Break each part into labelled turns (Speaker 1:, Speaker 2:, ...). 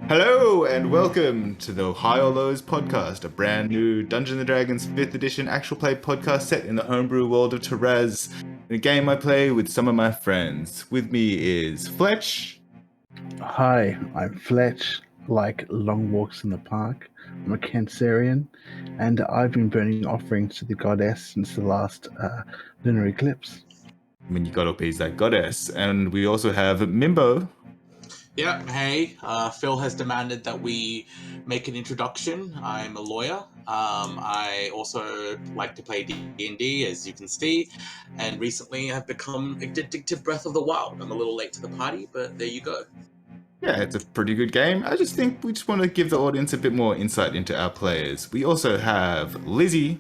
Speaker 1: Hello and welcome to the High or Lows podcast, a brand new Dungeons & Dragons 5th edition actual play podcast set in the homebrew world of Therese, a game I play with some of my friends. With me is Fletch.
Speaker 2: Hi, I'm Fletch, like long walks in the park. I'm a Cancerian, and I've been burning offerings to the goddess since the last lunar eclipse.
Speaker 1: When you got up, he's that goddess. And we also have Mimbo.
Speaker 3: Yeah, hey, Phil has demanded that we make an introduction. I'm a lawyer. I also like to play D&D, as you can see, and recently I've become addicted to Breath of the Wild. I'm a little late to the party, but there you go.
Speaker 1: Yeah, it's a pretty good game. I just think we just want to give the audience a bit more insight into our players. We also have Lizzie.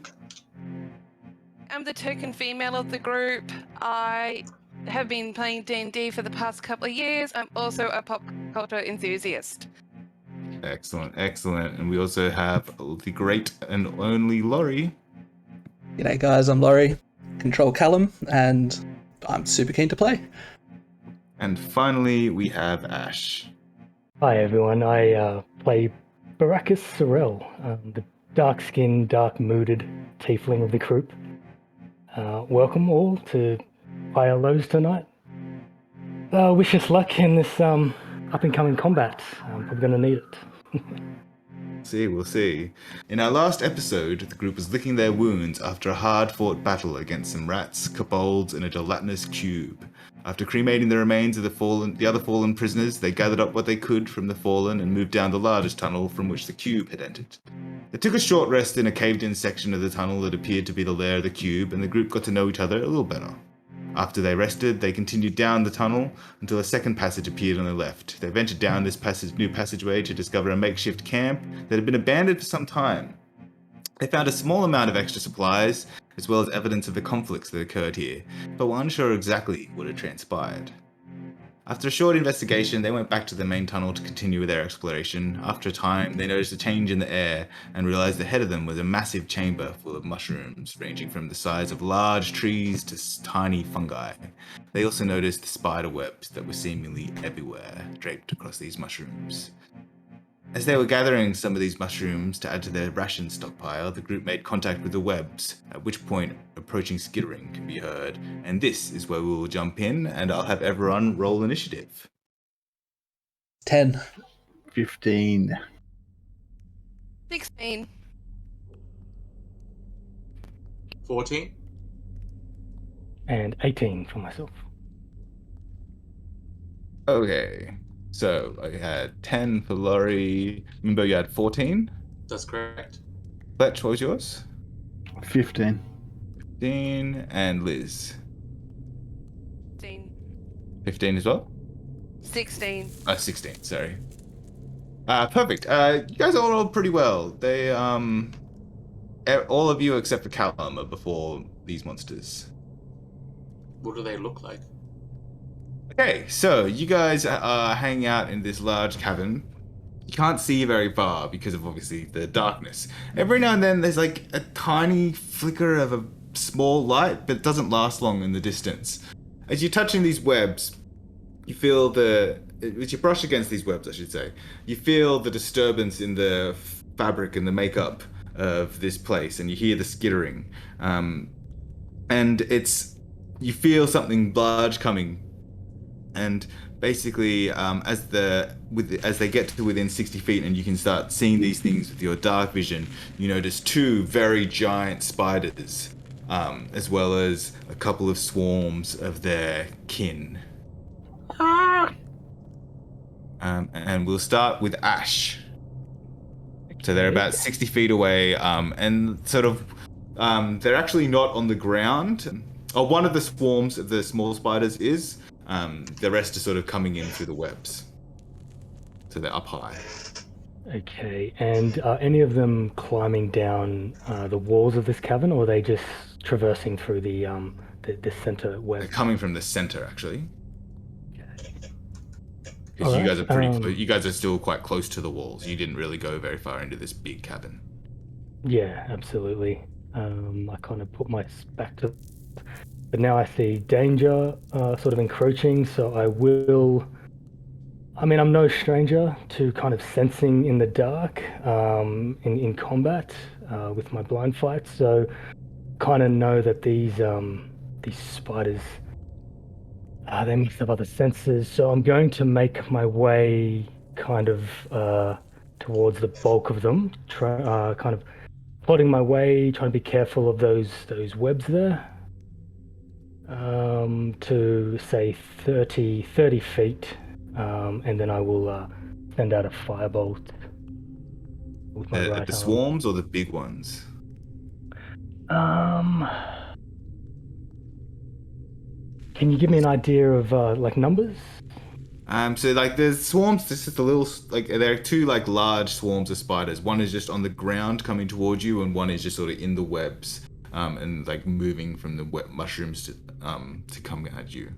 Speaker 4: I'm the token female of the group. I have been playing D&D for the past couple of years. I'm also a pop culture enthusiast.
Speaker 1: Excellent, excellent. And we also have the great and only Laurie.
Speaker 5: G'day guys, I'm Laurie, control Callum, and I'm super keen to play.
Speaker 1: And finally, we have Ash.
Speaker 6: Hi everyone, I play Baracus Sorrel, the dark-skinned, dark-mooded tiefling of the group. Welcome all to Fire Lows tonight. Wish us luck in this up-and-coming combat. I'm probably going to need it.
Speaker 1: We'll see. In our last episode, the group was licking their wounds after a hard-fought battle against some rats, kobolds, and a gelatinous cube. After cremating the remains of the other fallen prisoners, they gathered up what they could from the fallen and moved down the largest tunnel from which the cube had entered. They took a short rest in a caved-in section of the tunnel that appeared to be the lair of the cube, and the group got to know each other a little better. After they rested, they continued down the tunnel until a second passage appeared on their left. They ventured down this new passageway to discover a makeshift camp that had been abandoned for some time. They found a small amount of extra supplies, as well as evidence of the conflicts that occurred here, but were unsure exactly what had transpired. After a short investigation, they went back to the main tunnel to continue with their exploration. After a time, they noticed a change in the air and realized ahead of them was a massive chamber full of mushrooms, ranging from the size of large trees to tiny fungi. They also noticed the spider webs that were seemingly everywhere, draped across these mushrooms. As they were gathering some of these mushrooms to add to their ration stockpile, the group made contact with the webs, at which point approaching skittering can be heard, and this is where we will jump in, and I'll have everyone roll initiative.
Speaker 5: 10.
Speaker 2: 15.
Speaker 4: 16.
Speaker 3: 14?
Speaker 6: And 18 for myself.
Speaker 1: Okay, so I had 10 for Laurie. Remember you had 14?
Speaker 3: That's correct.
Speaker 1: Fletch, what was yours?
Speaker 2: 15.
Speaker 1: 15, and Liz.
Speaker 4: 16.
Speaker 1: 15 as well?
Speaker 4: 16.
Speaker 1: 16, sorry. Perfect. You guys all rolled pretty well. They, all of you except for Callum are before these monsters.
Speaker 3: What do they look like?
Speaker 1: Okay, so you guys are hanging out in this large cavern. You can't see very far because of obviously the darkness. Every now and then there's like a tiny flicker of a small light, but it doesn't last long in the distance. As you're touching these webs, you feel as you brush against these webs, I should say, you feel the disturbance in the fabric and the makeup of this place, and you hear the skittering. And you feel something large coming. And basically, as they get to within 60 feet and you can start seeing these things with your dark vision, you notice two very giant spiders, as well as a couple of swarms of their kin. And we'll start with Ash. So they're about 60 feet away, and sort of, they're actually not on the ground. One of the swarms of the small spiders is. The rest are sort of coming in through the webs. So they're up high.
Speaker 6: Okay, and are any of them climbing down the walls of this cavern, or are they just traversing through the center web?
Speaker 1: They're coming from the center, actually. Because
Speaker 6: All
Speaker 1: you guys are
Speaker 6: right,
Speaker 1: you guys are still quite close to the walls. You didn't really go very far into this big cabin.
Speaker 6: Yeah, absolutely. I kind of put my back to... But now I see danger sort of encroaching, so I will I mean, I'm no stranger to kind of sensing in the dark in combat with my blind fights, so kind of know that these spiders they must have other senses. So I'm going to make my way kind of towards the bulk of them, kind of plodding my way, trying to be careful of those webs there. To say 30 feet, and then I will send out a firebolt with my right
Speaker 1: The
Speaker 6: arm.
Speaker 1: swarms or the big ones?
Speaker 6: Can you give me an idea of like numbers?
Speaker 1: So like the swarms, this is the little like there are two like large swarms of spiders. One is just on the ground coming towards you, and one is just sort of in the webs, and like moving from the web mushrooms to come at you.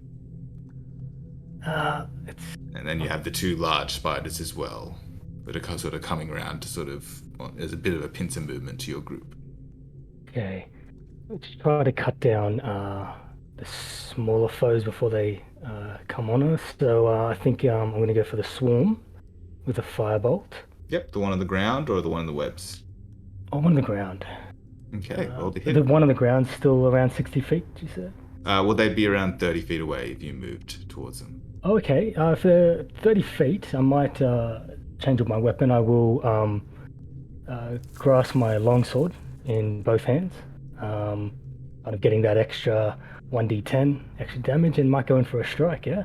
Speaker 6: It's
Speaker 1: And then you have the two large spiders as well, that are sort of coming around to sort of there's a bit of a pincer movement to your group.
Speaker 6: okay. Let's try to cut down the smaller foes before they come on us. So I think I'm going to go for the swarm with a firebolt.
Speaker 1: Yep, the one on the ground or the one in the webs.
Speaker 6: Oh, one on the ground.
Speaker 1: Okay, roll the hit.
Speaker 6: The one on the ground still around 60 feet, you said?
Speaker 1: Well, they'd be around 30 feet away if you moved towards them.
Speaker 6: Oh, okay. If they're 30 feet, I might change up my weapon. I will grasp my longsword in both hands. Kind of getting that extra 1d10 extra damage and might go in for a strike, yeah?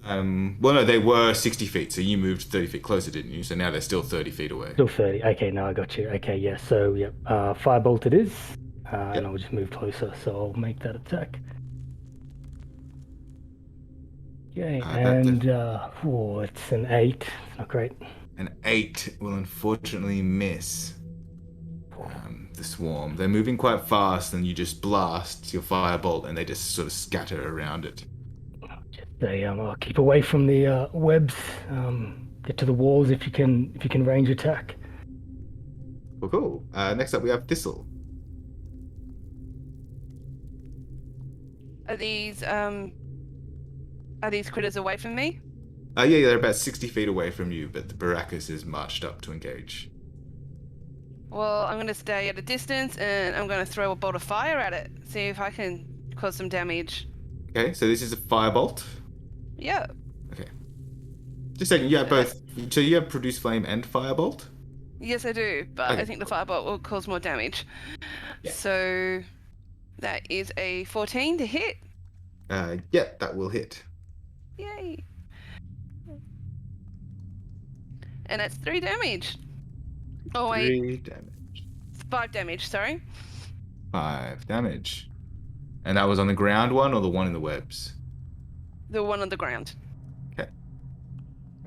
Speaker 1: Well, no, they were 60 feet, so you moved 30 feet closer, didn't you? So now they're still 30 feet away.
Speaker 6: Still 30. Okay, now I got you. Okay, yeah. So, yep. Firebolt it is. And I'll just move closer, so I'll make that attack. Okay, it's an 8. Not great.
Speaker 1: An 8 will unfortunately miss the swarm. They're moving quite fast, and you just blast your firebolt, and they just sort of scatter around it.
Speaker 6: I'll keep away from the webs. Get to the walls if you can range attack.
Speaker 1: Well, cool. Next up, we have Thistle.
Speaker 4: Are these critters away from me?
Speaker 1: Yeah, they're about 60 feet away from you, but the Baracus is marched up to engage.
Speaker 4: Well, I'm going to stay at a distance and I'm going to throw a bolt of fire at it. See if I can cause some damage.
Speaker 1: Okay, so this is a firebolt.
Speaker 4: Yeah.
Speaker 1: Okay. Just a second, you have both. So you have Produce Flame and Firebolt?
Speaker 4: Yes, I do, but
Speaker 1: Okay.
Speaker 4: I think the firebolt will cause more damage.
Speaker 1: Yeah.
Speaker 4: So that is a 14 to hit.
Speaker 1: Yeah, that will hit.
Speaker 4: Yay. And that's 3 damage. Oh, wait.
Speaker 1: 3 damage.
Speaker 4: 5 damage, sorry.
Speaker 1: 5 damage. And that was on the ground one or the one in the webs?
Speaker 4: The one on the ground.
Speaker 1: Okay.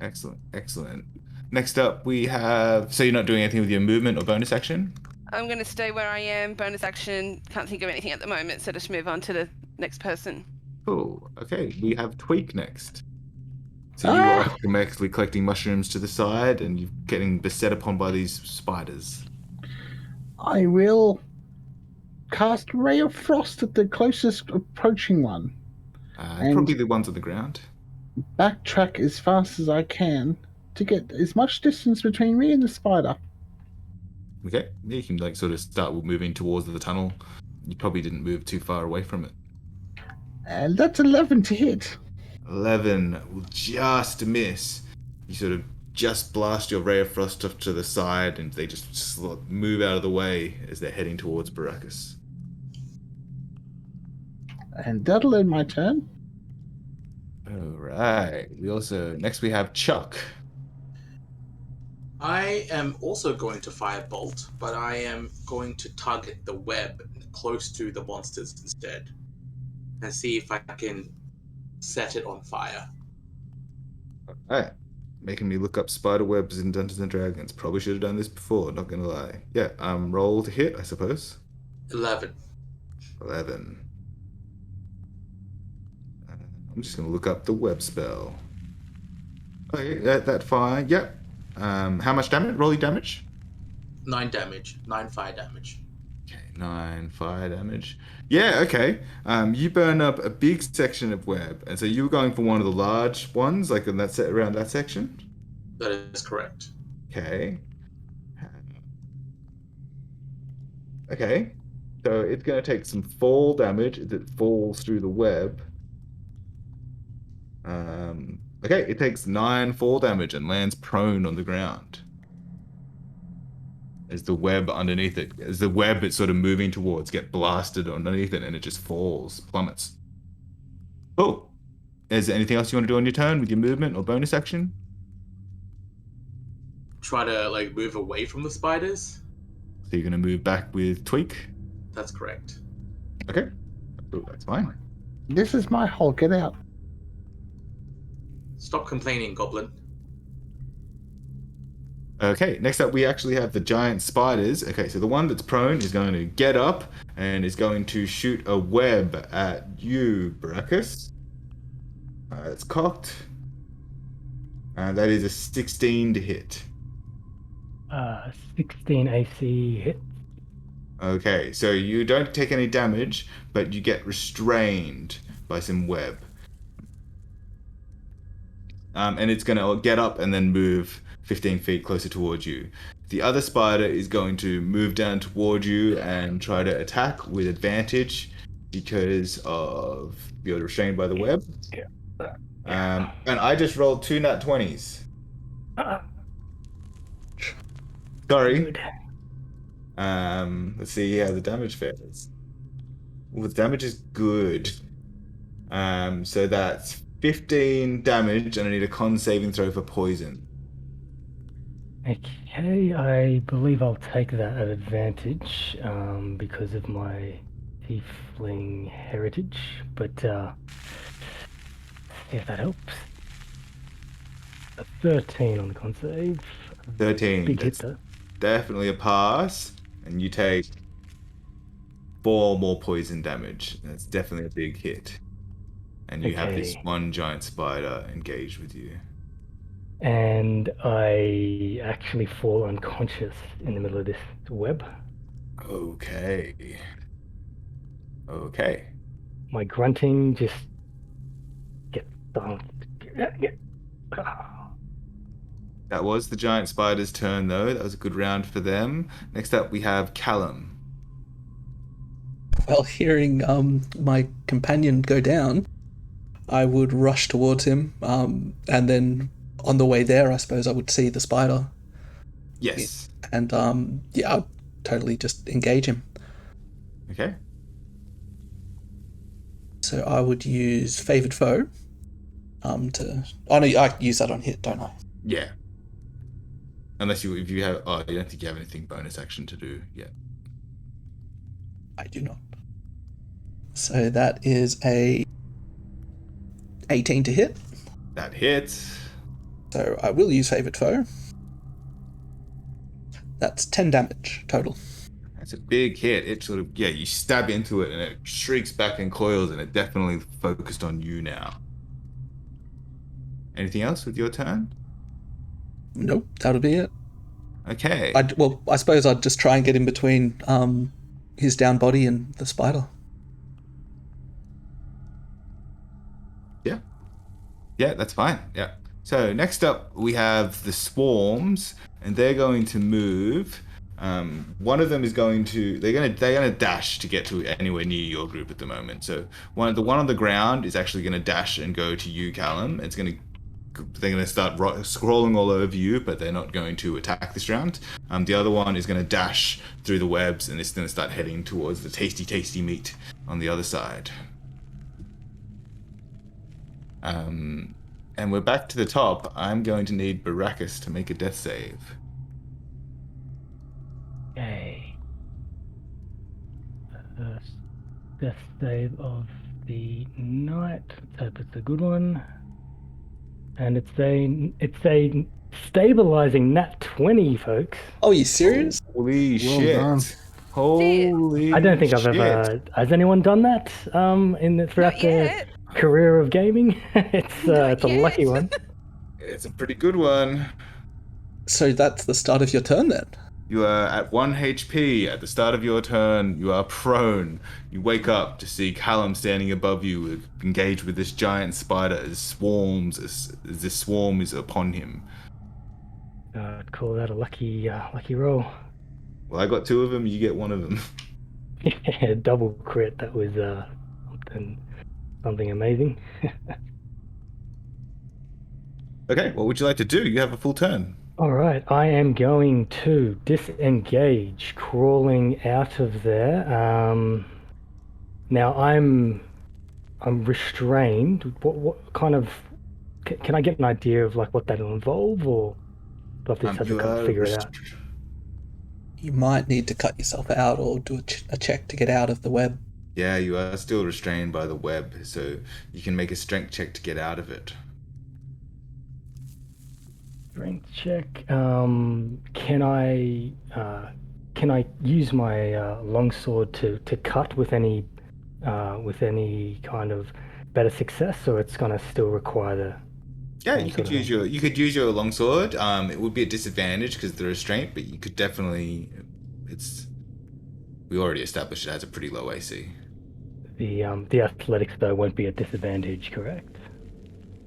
Speaker 1: Excellent, excellent. Next up, we have... So you're not doing anything with your movement or bonus action?
Speaker 4: I'm going to stay where I am. Bonus action. Can't think of anything at the moment, so just move on to the next person.
Speaker 1: Cool. Okay, we have Tweak next. So you are automatically collecting mushrooms to the side, and you're getting beset upon by these spiders.
Speaker 2: I will cast Ray of Frost at the closest approaching one. And
Speaker 1: Probably the ones on the ground.
Speaker 2: backtrack as fast as I can to get as much distance between me and the spider.
Speaker 1: Okay, yeah, you can like sort of start moving towards the tunnel. You probably didn't move too far away from it.
Speaker 2: And that's 11 to hit.
Speaker 1: 11 will just miss. You sort of just blast your Ray of Frost off to the side, and they just move out of the way as they're heading towards Baracus.
Speaker 2: And that'll end my turn.
Speaker 1: Alright, next we have Chuck.
Speaker 3: I am also going to firebolt, but I am going to target the web close to the monsters instead, and see if I can set it on fire.
Speaker 1: Alright, making me look up spider webs in Dungeons and Dragons. Probably should have done this before, not gonna lie. Yeah, roll to hit, I suppose.
Speaker 3: 11.
Speaker 1: 11. I'm just gonna look up the web spell. Okay, that fine. Yep. How much damage? Rolling damage?
Speaker 3: 9 damage. 9 fire damage.
Speaker 1: Okay, 9 fire damage. Yeah, okay. You burn up a big section of web, and so you were going for one of the large ones, like in that set around that section.
Speaker 3: That is correct.
Speaker 1: Okay. Okay. So it's going to take some fall damage as it falls through the web. Okay, it takes 9 fall damage and lands prone on the ground. As the web underneath it, as the web it's sort of moving towards, get blasted underneath it, and it just falls, plummets. Cool. Is there anything else you want to do on your turn with your movement or bonus action?
Speaker 3: Try to like move away from the spiders.
Speaker 1: So you're going to move back with Tweak.
Speaker 3: That's correct.
Speaker 1: Okay. Cool, that's fine.
Speaker 2: This is my hole. Get out.
Speaker 3: Stop complaining, Goblin.
Speaker 1: Okay, next up we actually have the giant spiders. Okay, so the one that's prone is going to get up and is going to shoot a web at you, Baracus. It's cocked. That is a 16 to hit.
Speaker 6: 16 AC hit.
Speaker 1: Okay, so you don't take any damage, but you get restrained by some web. And it's going to get up and then move 15 feet closer towards you. The other spider is going to move down toward you and try to attack with advantage because of you're restrained by the web. And I just rolled 2 nat 20s. Sorry.
Speaker 6: Good.
Speaker 1: Let's see how the damage fares. Well, the damage is good. So that's 15 damage, and I need a con saving throw for poison.
Speaker 6: Okay, I believe I'll take that at advantage because of my tiefling heritage, but if that helps. A 13 on the con save.
Speaker 1: 13.
Speaker 6: Big hit
Speaker 1: That's
Speaker 6: though.
Speaker 1: definitely a pass, and you take 4 more poison damage. That's definitely a big hit. And you have this
Speaker 6: Okay.
Speaker 1: one giant spider engaged with you.
Speaker 6: And I actually fall unconscious in the middle of this web.
Speaker 1: Okay. Okay.
Speaker 6: My grunting just gets done.
Speaker 1: That was the giant spider's turn, though. That was a good round for them. Next up, we have Callum.
Speaker 5: Well, hearing my companion go down, I would rush towards him, and then on the way there, I suppose I would see the spider,
Speaker 1: Yes.
Speaker 5: and I'd totally just engage him.
Speaker 1: Okay.
Speaker 5: So I would use favored foe. To oh no, I use that on hit, don't I?
Speaker 1: Yeah. Unless if you have, you don't think you have anything bonus action to do yet.
Speaker 5: I do not. So that is a 18 to hit.
Speaker 1: That hits.
Speaker 5: So I will use favored foe. That's 10 damage total.
Speaker 1: That's a big hit. It sort of, you stab into it and it shrieks back and coils, and it definitely focused on you now. Anything else with your turn?
Speaker 5: Nope, that'll be it.
Speaker 1: Okay.
Speaker 5: I suppose I'd just try and get in between his down body and the spider.
Speaker 1: Yeah, that's fine. Yeah. So next up we have the swarms, and they're going to move. One of them is going to they're gonna dash to get to anywhere near your group at the moment. So the one on the ground is actually gonna dash and go to you, Callum. They're gonna start scrolling all over you, but they're not going to attack this round. The other one is gonna dash through the webs, and it's gonna start heading towards the tasty meat on the other side. And we're back to the top. I'm going to need Baracus to make a death save.
Speaker 6: Okay. First death save of the night. Let's hope it's a good one. And it's a stabilizing nat 20, folks.
Speaker 5: Oh, you serious?
Speaker 1: Holy
Speaker 2: Well
Speaker 1: shit!
Speaker 2: done.
Speaker 1: Holy!
Speaker 6: I don't think I've
Speaker 1: shit.
Speaker 6: ever. Has anyone done that? Throughout
Speaker 4: Not
Speaker 6: their
Speaker 4: yet.
Speaker 6: career of gaming, it's
Speaker 4: Not
Speaker 6: a lucky
Speaker 4: yet.
Speaker 6: one.
Speaker 1: It's a pretty good one.
Speaker 5: So that's the start of your turn then?
Speaker 1: You are at 1 HP. At the start of your turn, you are prone. You wake up to see Callum standing above you, engaged with this giant spider as this swarm is upon him.
Speaker 6: I'd call that a lucky roll.
Speaker 1: Well, I got 2 of them, you get 1 of them.
Speaker 6: Yeah, double crit. That was something amazing.
Speaker 1: Okay, what would you like to do? You have a full turn.
Speaker 6: All right, I am going to disengage, crawling out of there. Now I'm restrained. What kind of? Can I get an idea of like what that'll involve, or do I have to just have to kind of figure it out?
Speaker 5: You might need to cut yourself out or do a check to get out of the web.
Speaker 1: Yeah, you are still restrained by the web, so you can make a strength check to get out of it.
Speaker 6: Strength check. Can I use my longsword to cut with any kind of better success, or it's gonna still require the?
Speaker 1: Yeah, you could use your longsword. It would be a disadvantage because of the restraint, but you could definitely. We already established it has a pretty low AC.
Speaker 6: The athletics though won't be a disadvantage, correct?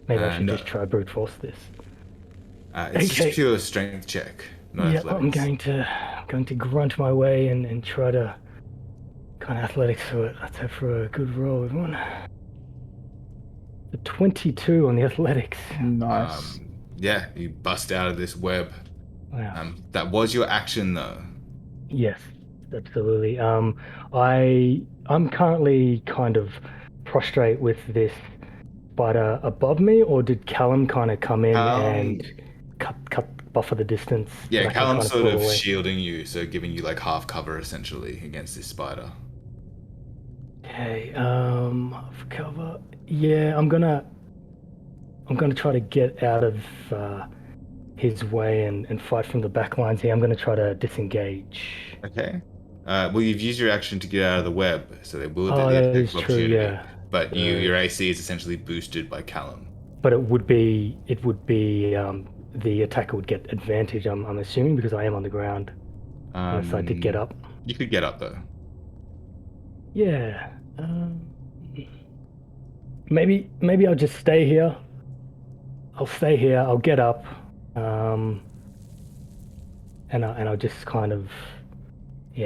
Speaker 6: Maybe I should just try brute force this.
Speaker 1: It's just pure strength check, not athletics.
Speaker 6: I'm going to grunt my way and try to kind of athletics for it. Let's hope for a good roll, everyone. The 22 on the athletics.
Speaker 2: Nice.
Speaker 1: Yeah, you bust out of this web.
Speaker 6: Wow.
Speaker 1: That was your action, though.
Speaker 6: Yes, absolutely. I'm currently kind of prostrate with this spider above me, or did Callum kind of come in and cut buffer the distance?
Speaker 1: Yeah, Callum's sort of shielding you, so giving you like half cover essentially against this spider.
Speaker 6: Okay, half cover. Yeah, I'm gonna try to get out of his way and fight from the back lines here. I'm gonna try to disengage.
Speaker 1: Okay. Well, you've used your action to get out of the web, so they will
Speaker 6: that is true, yeah.
Speaker 1: But your AC is essentially boosted by Callum.
Speaker 6: But it would be the attacker would get advantage. I'm assuming because I am on the ground. Unless I did get up.
Speaker 1: You could get up though.
Speaker 6: Yeah. Maybe I'll just stay here. I'll stay here. I'll get up. And I'll just kind of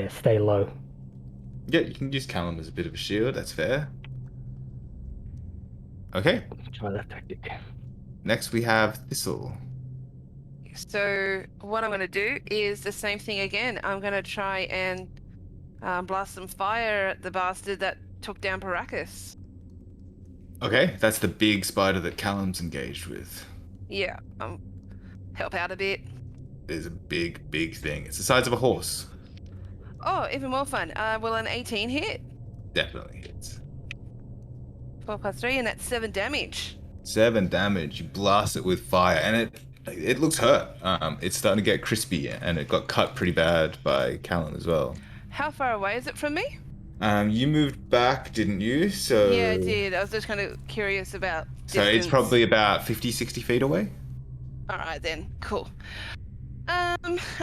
Speaker 6: stay low.
Speaker 1: Yeah, you can use Callum as a bit of a shield. That's fair. Okay.
Speaker 6: Try that tactic.
Speaker 1: Next we have Thistle.
Speaker 4: So what I'm going to do is the same thing again. I'm going to try and blast some fire at the bastard that took down Baracus.
Speaker 1: Okay, that's the big spider that Callum's engaged with.
Speaker 4: Yeah, help out a bit.
Speaker 1: It is a big, big thing. It's the size of a horse.
Speaker 4: Oh, even more fun. Will an 18 hit?
Speaker 1: Definitely hits.
Speaker 4: 4 plus 3, and that's 7 damage.
Speaker 1: 7 damage. You blast it with fire, and it looks hurt. It's starting to get crispy, and it got cut pretty bad by Callum as well.
Speaker 4: How far away is it from me?
Speaker 1: You moved back, didn't you? So
Speaker 4: yeah, I did. I was just kind of curious about distance.
Speaker 1: So it's probably about 50, 60 feet away?
Speaker 4: All right, then. Cool. I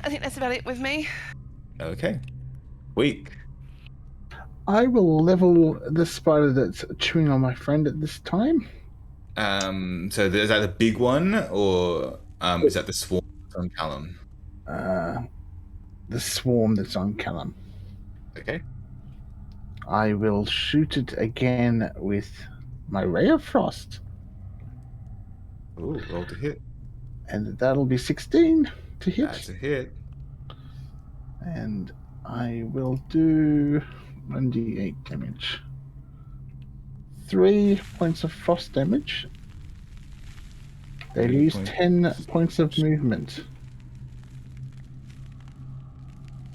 Speaker 4: think that's about it with me.
Speaker 1: Okay. Weak.
Speaker 2: I will level the spider that's chewing on my friend at this time.
Speaker 1: So is that the big one, or is that the swarm on Callum?
Speaker 2: The swarm that's on Callum.
Speaker 1: Okay.
Speaker 2: I will shoot it again with my Ray of Frost.
Speaker 1: Ooh, roll to hit.
Speaker 2: And that'll be 16 to hit.
Speaker 1: That's a hit.
Speaker 2: And I will do 1d8 damage. 3 points of frost damage. They lose 10 points of movement.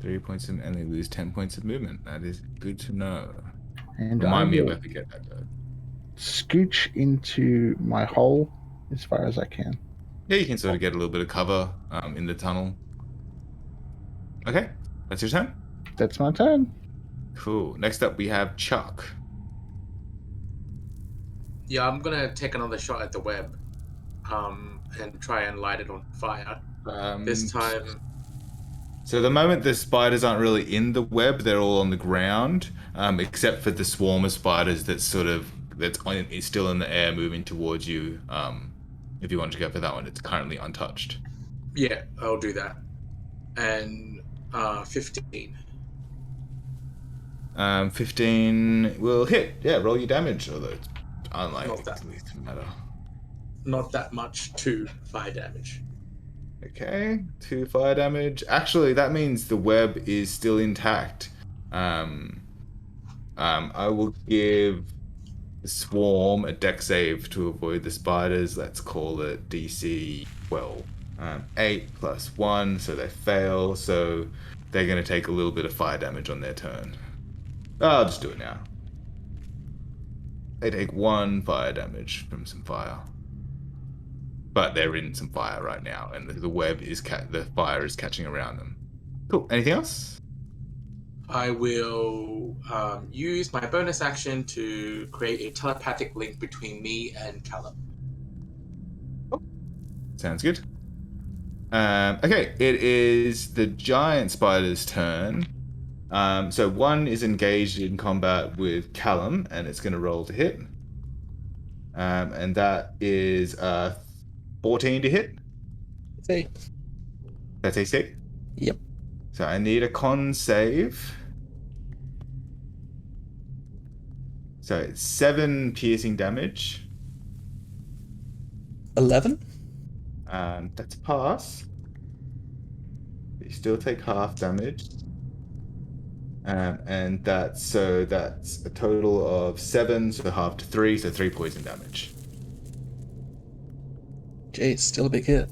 Speaker 1: 3 points and they lose 10 points of movement. That is good to know.
Speaker 2: And
Speaker 1: Remind me if I get that though.
Speaker 2: Scooch into my hole as far as I can.
Speaker 1: Yeah, you can sort of get a little bit of cover in the tunnel. Okay, that's your turn?
Speaker 2: That's my turn.
Speaker 1: Cool. Next up we have Chuck.
Speaker 3: Yeah, I'm gonna take another shot at the web, and try and light it on fire. This time,
Speaker 1: So at the moment, the spiders aren't really in the web; they're all on the ground, except for the swarm of spiders is still in the air, moving towards you. If you want to go for that one, it's currently untouched.
Speaker 3: Yeah, I'll do that. And 15.
Speaker 1: 15 will hit. Yeah, roll your damage, although it's unlikely
Speaker 3: Not that.
Speaker 1: to matter.
Speaker 3: Not that much. 2 fire damage.
Speaker 1: Okay, 2 fire damage. Actually, that means the web is still intact. I will give the swarm a deck save to avoid the spiders. Let's call it DC 12. 8 plus 1, so they fail. So they're going to take a little bit of fire damage on their turn. I'll just do it now. They take 1 fire damage from some fire. But they're in some fire right now, and the web is the fire is catching around them. Cool. Anything else?
Speaker 3: I will use my bonus action to create a telepathic link between me and Callum.
Speaker 1: Sounds good. Okay, it is the giant spider's turn. So one is engaged in combat with Callum, and it's going to roll to hit. And that is 14 to hit.
Speaker 5: See.
Speaker 1: That's AC.
Speaker 5: Yep.
Speaker 1: So I need a con save. So it's 7 piercing damage.
Speaker 5: 11.
Speaker 1: That's a pass. You still take half damage. And that's a total of 7, so half to 3, so 3 poison damage.
Speaker 5: Geez, still a big hit.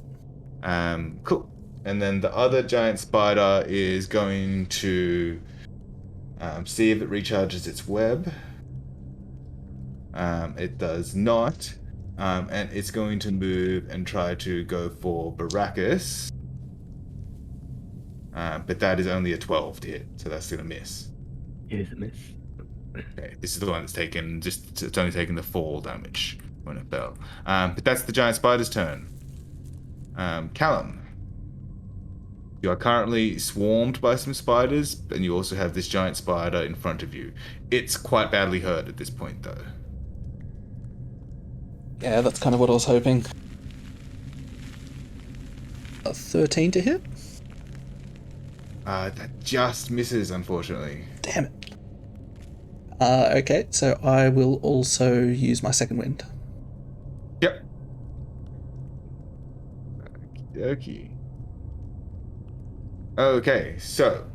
Speaker 1: Cool. And then the other giant spider is going to see if it recharges its web. It does not. And it's going to move and try to go for Baracus. But that is only a 12 to hit, so that's going to miss.
Speaker 6: It is a miss.
Speaker 1: Okay, this is the one that's it's only taken the fall damage when it fell. But that's the giant spider's turn. Callum, you are currently swarmed by some spiders, and you also have this giant spider in front of you. It's quite badly hurt at this point, though.
Speaker 5: Yeah, that's kind of what I was hoping. 13 to hit?
Speaker 1: That just misses, unfortunately.
Speaker 5: Damn it. Okay, so I will also use my second wind.
Speaker 1: Yep. Okey. Okay, so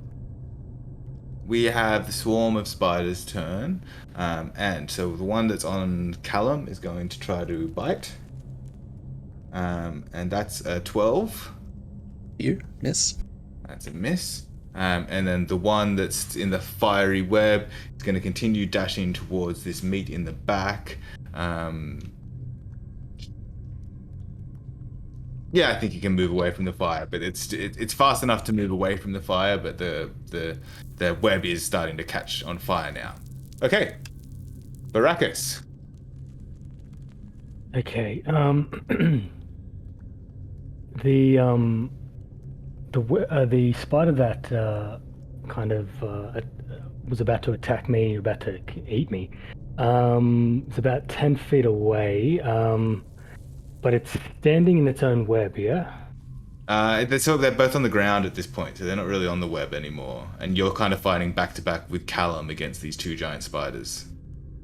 Speaker 1: we have the swarm of spiders' turn, and so the one that's on Callum is going to try to bite, and that's a 12.
Speaker 5: You miss.
Speaker 1: That's a miss. And then the one that's in the fiery web is going to continue dashing towards this meat in the back. Yeah, I think he can move away from the fire, but it's fast enough to move away from the fire, but the web is starting to catch on fire now. Okay, Baracus.
Speaker 6: Okay. The spider that was about to attack me, about to eat me, it's about 10 feet away, but it's standing in its own web, yeah?
Speaker 1: They're both on the ground at this point, so they're not really on the web anymore. And you're kind of fighting back to back with Callum against these 2 giant spiders.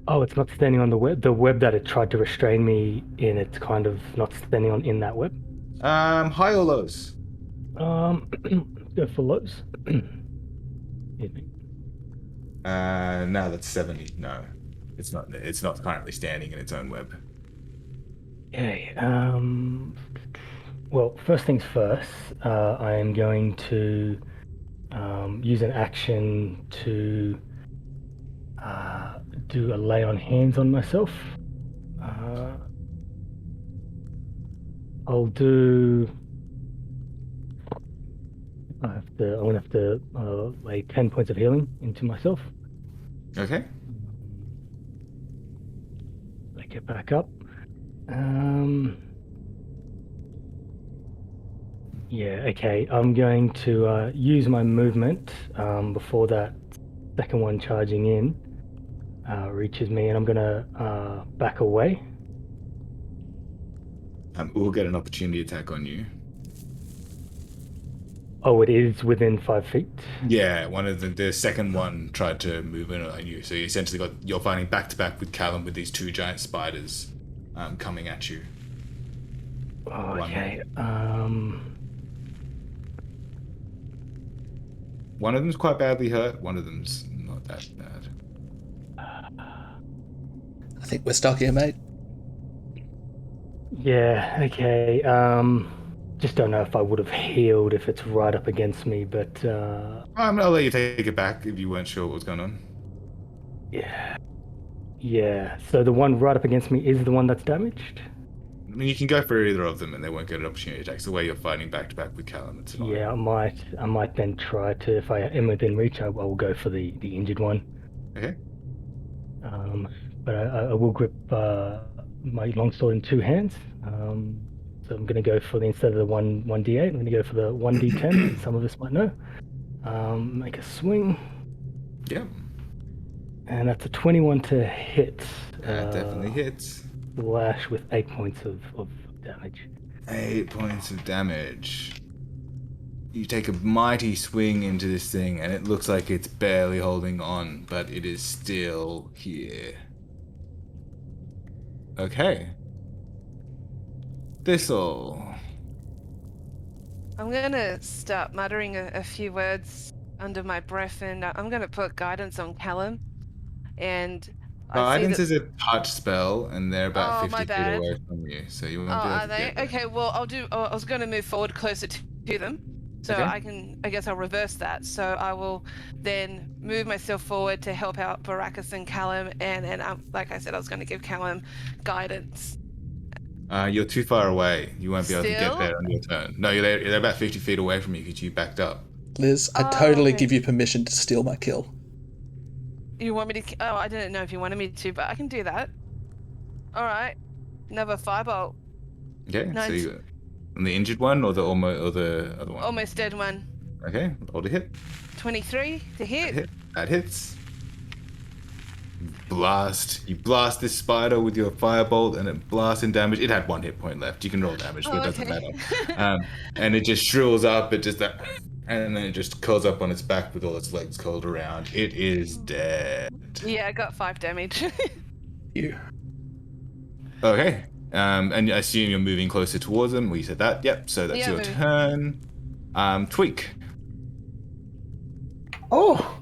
Speaker 6: Oh, it's not standing on the web? The web that it tried to restrain me in, it's kind of not standing in that web?
Speaker 1: High or lows?
Speaker 6: Go for lows.
Speaker 1: No, that's 70. No, it's not. It's not currently standing in its own web.
Speaker 6: Okay. Well, first things first. I am going to use an action to do a lay on hands on myself. I'll do. I'm gonna have to lay 10 points of healing into myself.
Speaker 1: Okay.
Speaker 6: I get back up. Yeah, okay. I'm going to use my movement before that second one charging in reaches me, and I'm going to back away.
Speaker 1: We'll get an opportunity attack on you.
Speaker 6: Oh, it is within 5 feet?
Speaker 1: Yeah, one of the second one tried to move in on you, so you essentially you're fighting back to back with Callum with these two giant spiders coming at you.
Speaker 6: Oh, okay.
Speaker 1: One of them's quite badly hurt. One of them's not that bad.
Speaker 5: I think we're stuck here, mate.
Speaker 6: Yeah, okay. Just don't know if I would have healed if it's right up against me, but
Speaker 1: I'll let you take it back if you weren't sure what was going on.
Speaker 6: yeah. Yeah. So the one right up against me is the one that's damaged?
Speaker 1: I mean, you can go for either of them, and they won't get an opportunity attack. It's the way you're fighting back to back with Callum. It's fine.
Speaker 6: Yeah, I might then try to, if I am within reach, I will go for the injured one.
Speaker 1: Okay.
Speaker 6: But I will grip my longsword in two hands. So I'm going to go for instead of the 1d8, I'm going to go for the 1d10. Some of us might know. Make a swing.
Speaker 1: Yeah.
Speaker 6: And that's a 21 to hit.
Speaker 1: That definitely hits.
Speaker 6: Lash with 8 points of damage.
Speaker 1: 8 points of damage. You take a mighty swing into this thing, and it looks like it's barely holding on, but it is still here. Okay. Thistle.
Speaker 4: I'm gonna start muttering a few words under my breath, and I'm gonna put guidance on Callum. And
Speaker 1: Guidance is a touch spell, and they're about 50
Speaker 4: my
Speaker 1: feet
Speaker 4: bad.
Speaker 1: away from you, so you won't
Speaker 4: Oh,
Speaker 1: be able
Speaker 4: are
Speaker 1: to
Speaker 4: they?
Speaker 1: get there.
Speaker 4: Okay, well, I was gonna move forward closer to them, so
Speaker 1: Okay.
Speaker 4: I guess I'll reverse that. So I will then move myself forward to help out Baracus and Callum, and like I said, I was gonna give Callum guidance.
Speaker 1: You're too far away. You won't be able to get
Speaker 4: Still?
Speaker 1: there on your turn. No, they're about 50 feet away from you because you backed up.
Speaker 5: Liz, I totally
Speaker 4: okay.
Speaker 5: give you permission to steal my kill.
Speaker 4: You want me to? Oh, I didn't know if you wanted me to, but I can do that. All right, another firebolt.
Speaker 1: Okay,
Speaker 4: No,
Speaker 1: so you on the injured one or the other one?
Speaker 4: Almost dead one.
Speaker 1: Okay, roll to hit.
Speaker 4: 23 to hit.
Speaker 1: That hits. You blast this spider with your firebolt, and it blasts in damage. It had 1 hit point left. You can roll damage, but it doesn't matter. And it just shrills up. It just and then it just curls up on its back with all its legs curled around. It is dead.
Speaker 4: Yeah, I got 5 damage.
Speaker 5: You.
Speaker 1: Okay. And I assume you're moving closer towards them. We said that. Yep. So that's your turn. Tweak.
Speaker 2: Oh,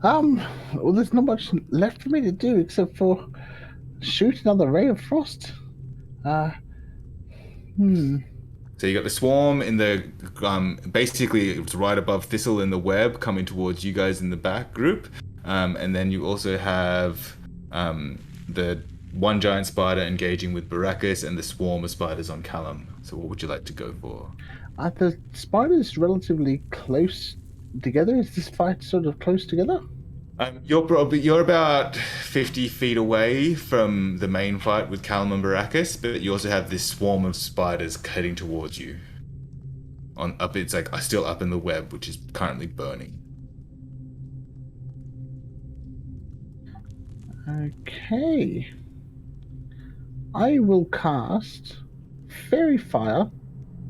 Speaker 2: well, there's not much left for me to do except for shoot another ray of frost.
Speaker 1: So you got the swarm in the basically it's right above Thistle in the web coming towards you guys in the back group, and then you also have the one giant spider engaging with Baracus and the swarm of spiders on Callum. So what would you like to go for?
Speaker 2: Are the spiders relatively close together? Is this fight sort of close together?
Speaker 1: You're about 50 feet away from the main fight with Callum and Baracus, but you also have this swarm of spiders heading towards you. It's like still up in the web, which is currently burning.
Speaker 2: Okay. I will cast Fairy Fire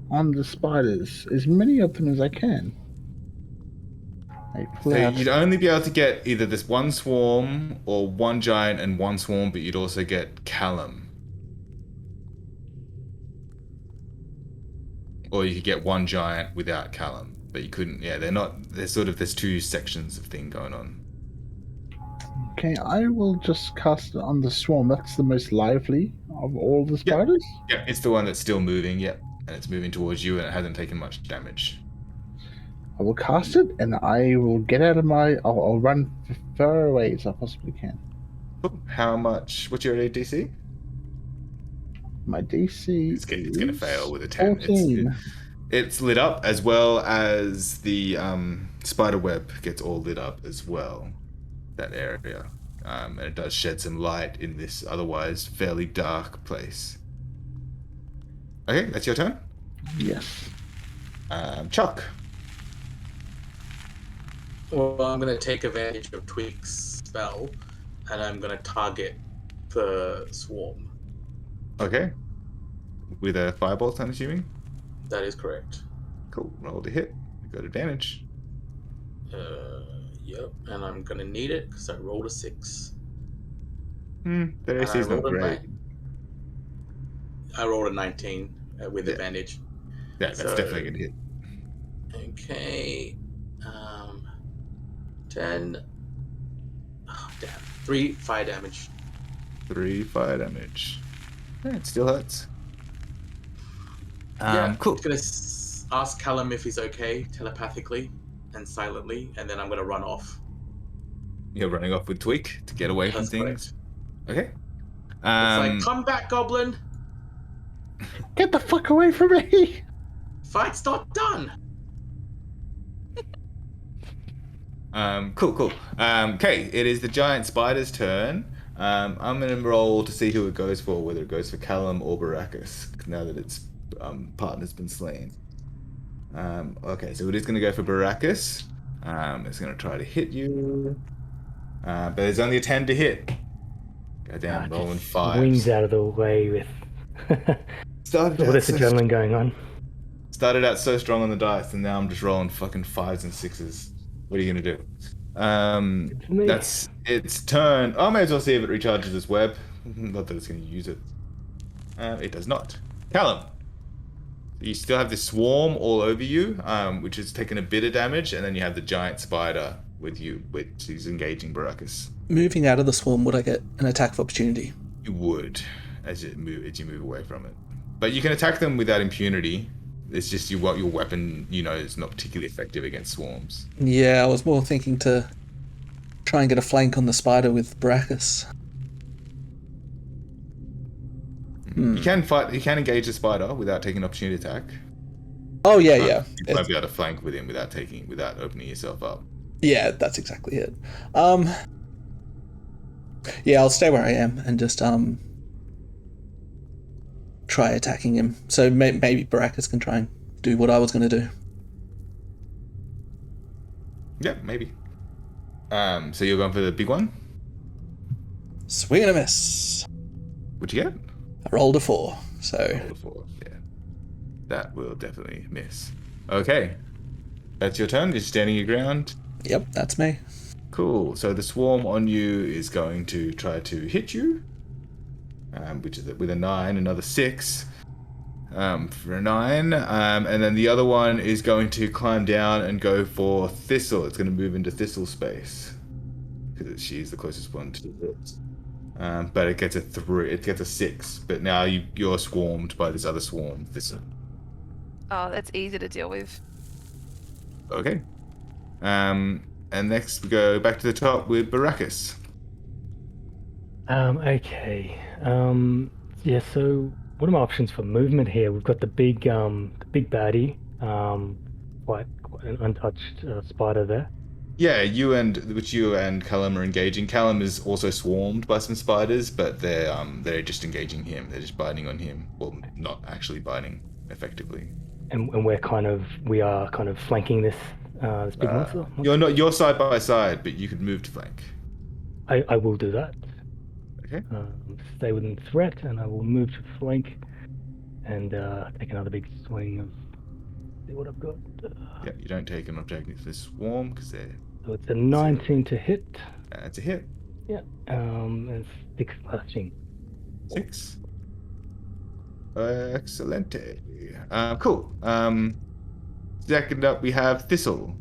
Speaker 2: on the spiders, as many of them as I can.
Speaker 1: So you'd only be able to get either this one swarm or one giant and one swarm, but you'd also get Callum. Or you could get one giant without Callum, but you couldn't. Yeah, there's 2 sections of thing going on.
Speaker 2: Okay, I will just cast it on the swarm. That's the most lively of all the spiders?
Speaker 1: Yeah, it's the one that's still moving, yep. And it's moving towards you and it hasn't taken much damage.
Speaker 2: I will cast it, and I will get out of I'll run as far away as I possibly can.
Speaker 1: How much? What's your DC?
Speaker 2: My DC
Speaker 1: It's going to fail with a 10.
Speaker 2: 14.
Speaker 1: It's lit up as well as the spider web gets all lit up as well. That area. And it does shed some light in this otherwise fairly dark place. Okay, that's your turn?
Speaker 2: Yes.
Speaker 1: Chuck.
Speaker 3: Well, I'm going to take advantage of Tweak's spell, and I'm going to target the swarm.
Speaker 1: Okay. With a firebolt, I'm assuming.
Speaker 3: That is correct.
Speaker 1: Cool. Roll to hit. Go to damage.
Speaker 3: Yep, and I'm going to need it because I rolled a 6.
Speaker 1: The
Speaker 3: And
Speaker 1: AC is not great.
Speaker 3: I rolled a 19 with
Speaker 1: Yeah.
Speaker 3: advantage.
Speaker 1: Yeah, that's
Speaker 3: So-
Speaker 1: definitely a good hit.
Speaker 3: Okay. 10. Oh, damn. 3 fire damage.
Speaker 1: 3 fire damage. Yeah, it still hurts.
Speaker 3: Yeah,
Speaker 1: Cool.
Speaker 3: I'm going to ask Callum if he's okay telepathically and silently, and then I'm going to run off.
Speaker 1: You're running off with Tweak to get away from
Speaker 3: That's
Speaker 1: things. Okay.
Speaker 3: It's like, come back, Goblin!
Speaker 2: Get the fuck away from me!
Speaker 3: Fight's not done!
Speaker 1: Cool. Okay, it is the giant spider's turn. I'm gonna roll to see who it goes for, whether it goes for Callum or Baracus, now that its partner's been slain. Okay, so it is gonna go for Baracus. It's gonna try to hit you. But there's only a 10 to hit. Goddamn, rolling
Speaker 6: Just
Speaker 1: 5s.
Speaker 6: Swings out of the way with
Speaker 1: Started
Speaker 6: all
Speaker 1: out
Speaker 6: this
Speaker 1: so
Speaker 6: adrenaline going on.
Speaker 1: Started out so strong on the dice, and now I'm just rolling fucking 5s and 6s. What are you gonna do?
Speaker 6: Good for me.
Speaker 1: That's its turn. I may as well see if it recharges its web. Not that it's gonna use it. It does not. Callum, you still have this swarm all over you, which has taken a bit of damage, and then you have the giant spider with you, which is engaging Baracus.
Speaker 5: Moving out of the swarm, would I get an attack of opportunity?
Speaker 1: You would, as you move away from it. But you can attack them without impunity. It's just your weapon, is not particularly effective against swarms.
Speaker 5: Yeah, I was more thinking to try and get a flank on the spider with Brachus.
Speaker 1: You can fight. You can engage the spider without taking an opportunity attack.
Speaker 5: Oh yeah,
Speaker 1: But
Speaker 5: yeah.
Speaker 1: You might be able to flank with him without opening yourself up.
Speaker 5: Yeah, that's exactly it. Yeah, I'll stay where I am and just try attacking him. So maybe Baracus can try and do what I was going to do.
Speaker 1: Yeah, maybe. So you're going for the big one?
Speaker 5: Swing and a miss.
Speaker 1: What'd you get?
Speaker 5: I rolled a 4, so
Speaker 1: Roll a 4. Yeah. That will definitely miss. Okay. That's your turn. You're standing your ground.
Speaker 5: yep, that's me.
Speaker 1: Cool. So the swarm on you is going to try to hit you, which is with a 9, another 6 for a 9. And then the other one is going to climb down and go for Thistle. It's going to move into Thistle space because she's the closest one to it. But it gets a 3. It gets a 6. But now you're swarmed by this other swarm, Thistle.
Speaker 4: Oh, that's easy to deal with.
Speaker 1: Okay. And next we go back to the top with Baracus.
Speaker 6: Okay. Yeah. So, what are my options for movement here? We've got the big baddie, quite an untouched spider there.
Speaker 1: Yeah, you and Callum are engaging. Callum is also swarmed by some spiders, but they're just engaging him. They're just biting on him. Well, not actually biting effectively.
Speaker 6: And we are kind of flanking this big monster.
Speaker 1: You're side by side, but you could move to flank.
Speaker 6: I will do that.
Speaker 1: Okay.
Speaker 6: Stay within threat, and I will move to flank and take another big swing of. See what I've got.
Speaker 1: Yeah, you don't take an objective for swarm because they're.
Speaker 6: So it's a 19 to hit.
Speaker 1: It's a hit.
Speaker 6: Yeah. And 6 slashing.
Speaker 1: 6. Excelente. Cool. Second up, we have Thistle.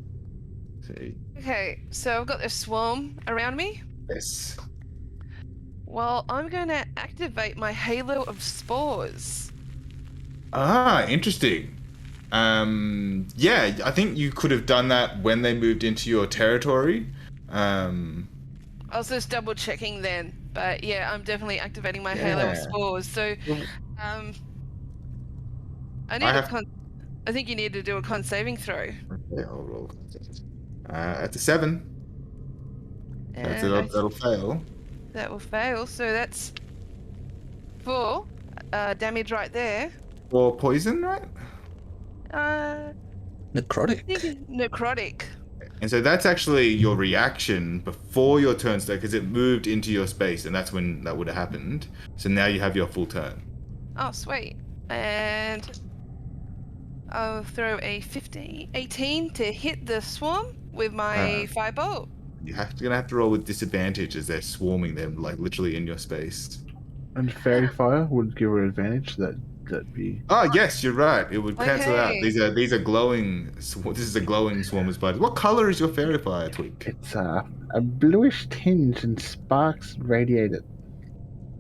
Speaker 1: See.
Speaker 4: Okay, so I've got this swarm around me.
Speaker 1: Yes.
Speaker 4: Well, I'm going to activate my halo of spores.
Speaker 1: Ah, interesting. Yeah, I think you could have done that when they moved into your territory.
Speaker 4: I was just double checking then, but yeah, I'm definitely activating my halo of
Speaker 1: Yeah.
Speaker 4: spores. So, I think you need to do a con saving throw.
Speaker 1: Okay, I'll roll. At the 7.
Speaker 4: And
Speaker 1: That'll fail.
Speaker 4: that will fail. So that's 4 damage right there.
Speaker 1: Or poison, right?
Speaker 4: I
Speaker 5: Necrotic.
Speaker 4: think it's necrotic.
Speaker 1: And so that's actually your reaction before your turn start, because it moved into your space, and that's when that would have happened. So now you have your full turn.
Speaker 4: Oh, sweet. And I'll throw a 18 to hit the swarm with my firebolt.
Speaker 1: Gonna have to roll with disadvantage as they're swarming them, like literally in your space.
Speaker 2: And fairy fire would give her advantage. That'd be
Speaker 1: Oh yes, you're right. It would cancel out.
Speaker 4: Okay.
Speaker 1: These are glowing. This is a glowing swarm of spiders. What color is your fairy fire, Tweak?
Speaker 2: it's a bluish tinge and sparks radiate it.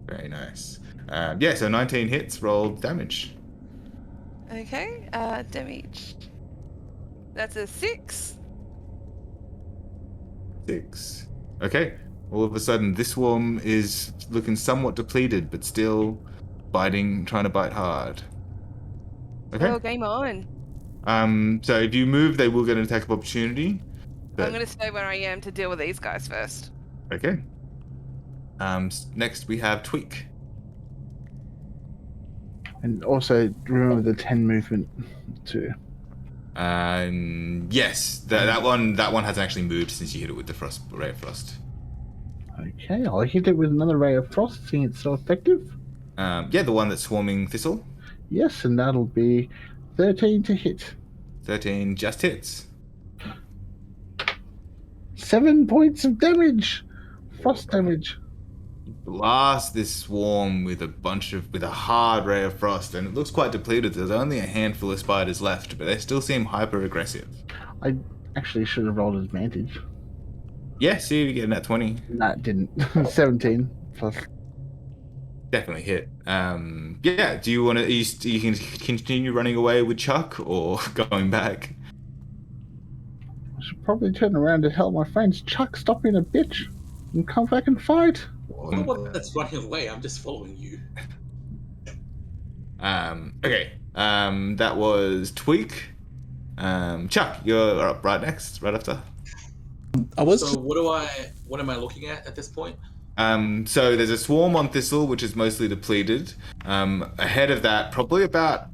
Speaker 1: Very nice. Yeah, so 19 hits. Roll damage.
Speaker 4: Okay, damage. That's a 6.
Speaker 1: 6. Okay. All of a sudden, this swarm is looking somewhat depleted, but still biting, trying to bite hard. Okay.
Speaker 4: Oh, game on.
Speaker 1: So if you move, they will get an attack of opportunity. But
Speaker 4: I'm going to stay where I am to deal with these guys first.
Speaker 1: okay. Next we have Tweak.
Speaker 2: And also remember the 10 movement too.
Speaker 1: Yes, that one hasn't actually moved since you hit it with the ray of frost.
Speaker 2: Okay, I'll hit it with another ray of frost, seeing it's so effective.
Speaker 1: Yeah, the one that's swarming Thistle.
Speaker 2: Yes, and that'll be 13 to hit.
Speaker 1: 13 just hits.
Speaker 2: 7 points of damage. Frost damage.
Speaker 1: Blast this swarm with a hard ray of frost, and it looks quite depleted. There's only a handful of spiders left, but they still seem hyper aggressive.
Speaker 2: I actually should have rolled advantage.
Speaker 1: Yeah, see if you get in that 20.
Speaker 2: That didn't. 17 plus.
Speaker 1: Definitely hit. Yeah, do you want to? You can continue running away with Chuck or going back?
Speaker 2: I should probably turn around to help my friends. Chuck, stop being a bitch and come back and fight.
Speaker 3: I'm the one that's running away. I'm just following you.
Speaker 1: Okay. That was Tweak. Chuck, you're up right next, right after.
Speaker 5: I was.
Speaker 3: So what am I looking at this point?
Speaker 1: So there's a swarm on Thistle, which is mostly depleted. Ahead of that, probably about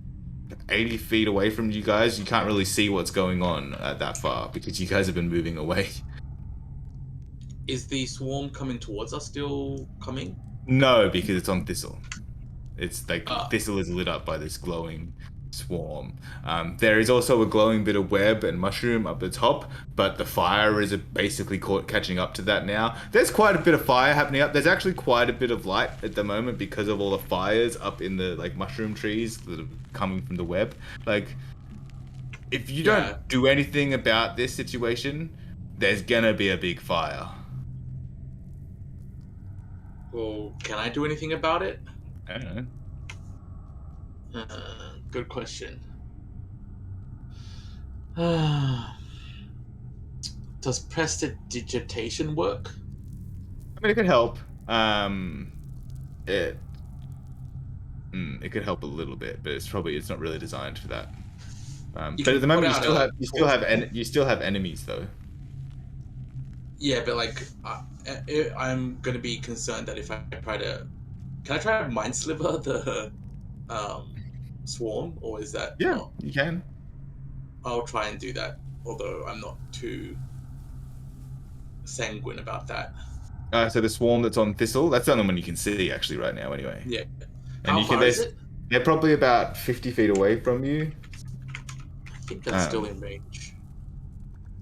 Speaker 1: 80 feet away from you guys, you can't really see what's going on that far because you guys have been moving away.
Speaker 3: Is the swarm coming towards us still coming?
Speaker 1: No, because it's on Thistle. It's like Thistle is lit up by this glowing swarm. There is also a glowing bit of web and mushroom up the top, but the fire is basically catching up to that now. There's quite a bit of fire happening up. There's actually quite a bit of light at the moment because of all the fires up in the like mushroom trees that are coming from the web. Like, if you don't do anything about this situation, there's gonna be a big fire.
Speaker 3: Well, can I do anything about it?
Speaker 1: I don't know.
Speaker 3: Good question. Does prestidigitation work?
Speaker 1: I mean, it could help. It could help a little bit, but it's not really designed for that. But at the moment, you still have enemies though.
Speaker 3: Yeah, but like, I'm gonna be concerned that if I try to, can I try to mind sliver the swarm, or is that not?
Speaker 1: You can.
Speaker 3: I'll try and do that, although I'm not too sanguine about that.
Speaker 1: So the swarm that's on Thistle, that's the only one you can see actually right now anyway.
Speaker 3: Yeah.
Speaker 1: And
Speaker 3: How far is it?
Speaker 1: They're probably about 50 feet away from you.
Speaker 3: I think that's still in range.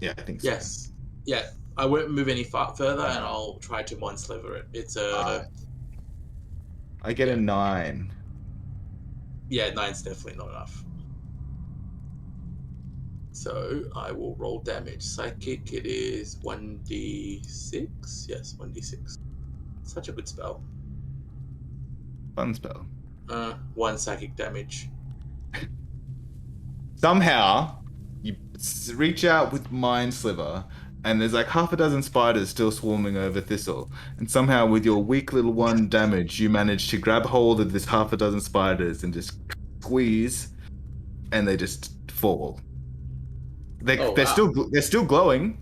Speaker 1: Yeah, I think so.
Speaker 3: Yes. Yeah, I won't move any further, and I'll try to mind sliver it. It's a...
Speaker 1: I get a 9.
Speaker 3: Yeah, 9's definitely not enough. So I will roll damage. Psychic, it is 1d6. Yes, 1d6. Such a good spell.
Speaker 1: Fun spell.
Speaker 3: 1 psychic damage.
Speaker 1: Somehow, you reach out with Mind Sliver, and there's like half a dozen spiders still swarming over Thistle. And somehow, with your weak little 1 damage, you manage to grab hold of this half a dozen spiders and just squeeze, and they just fall. They're still glowing,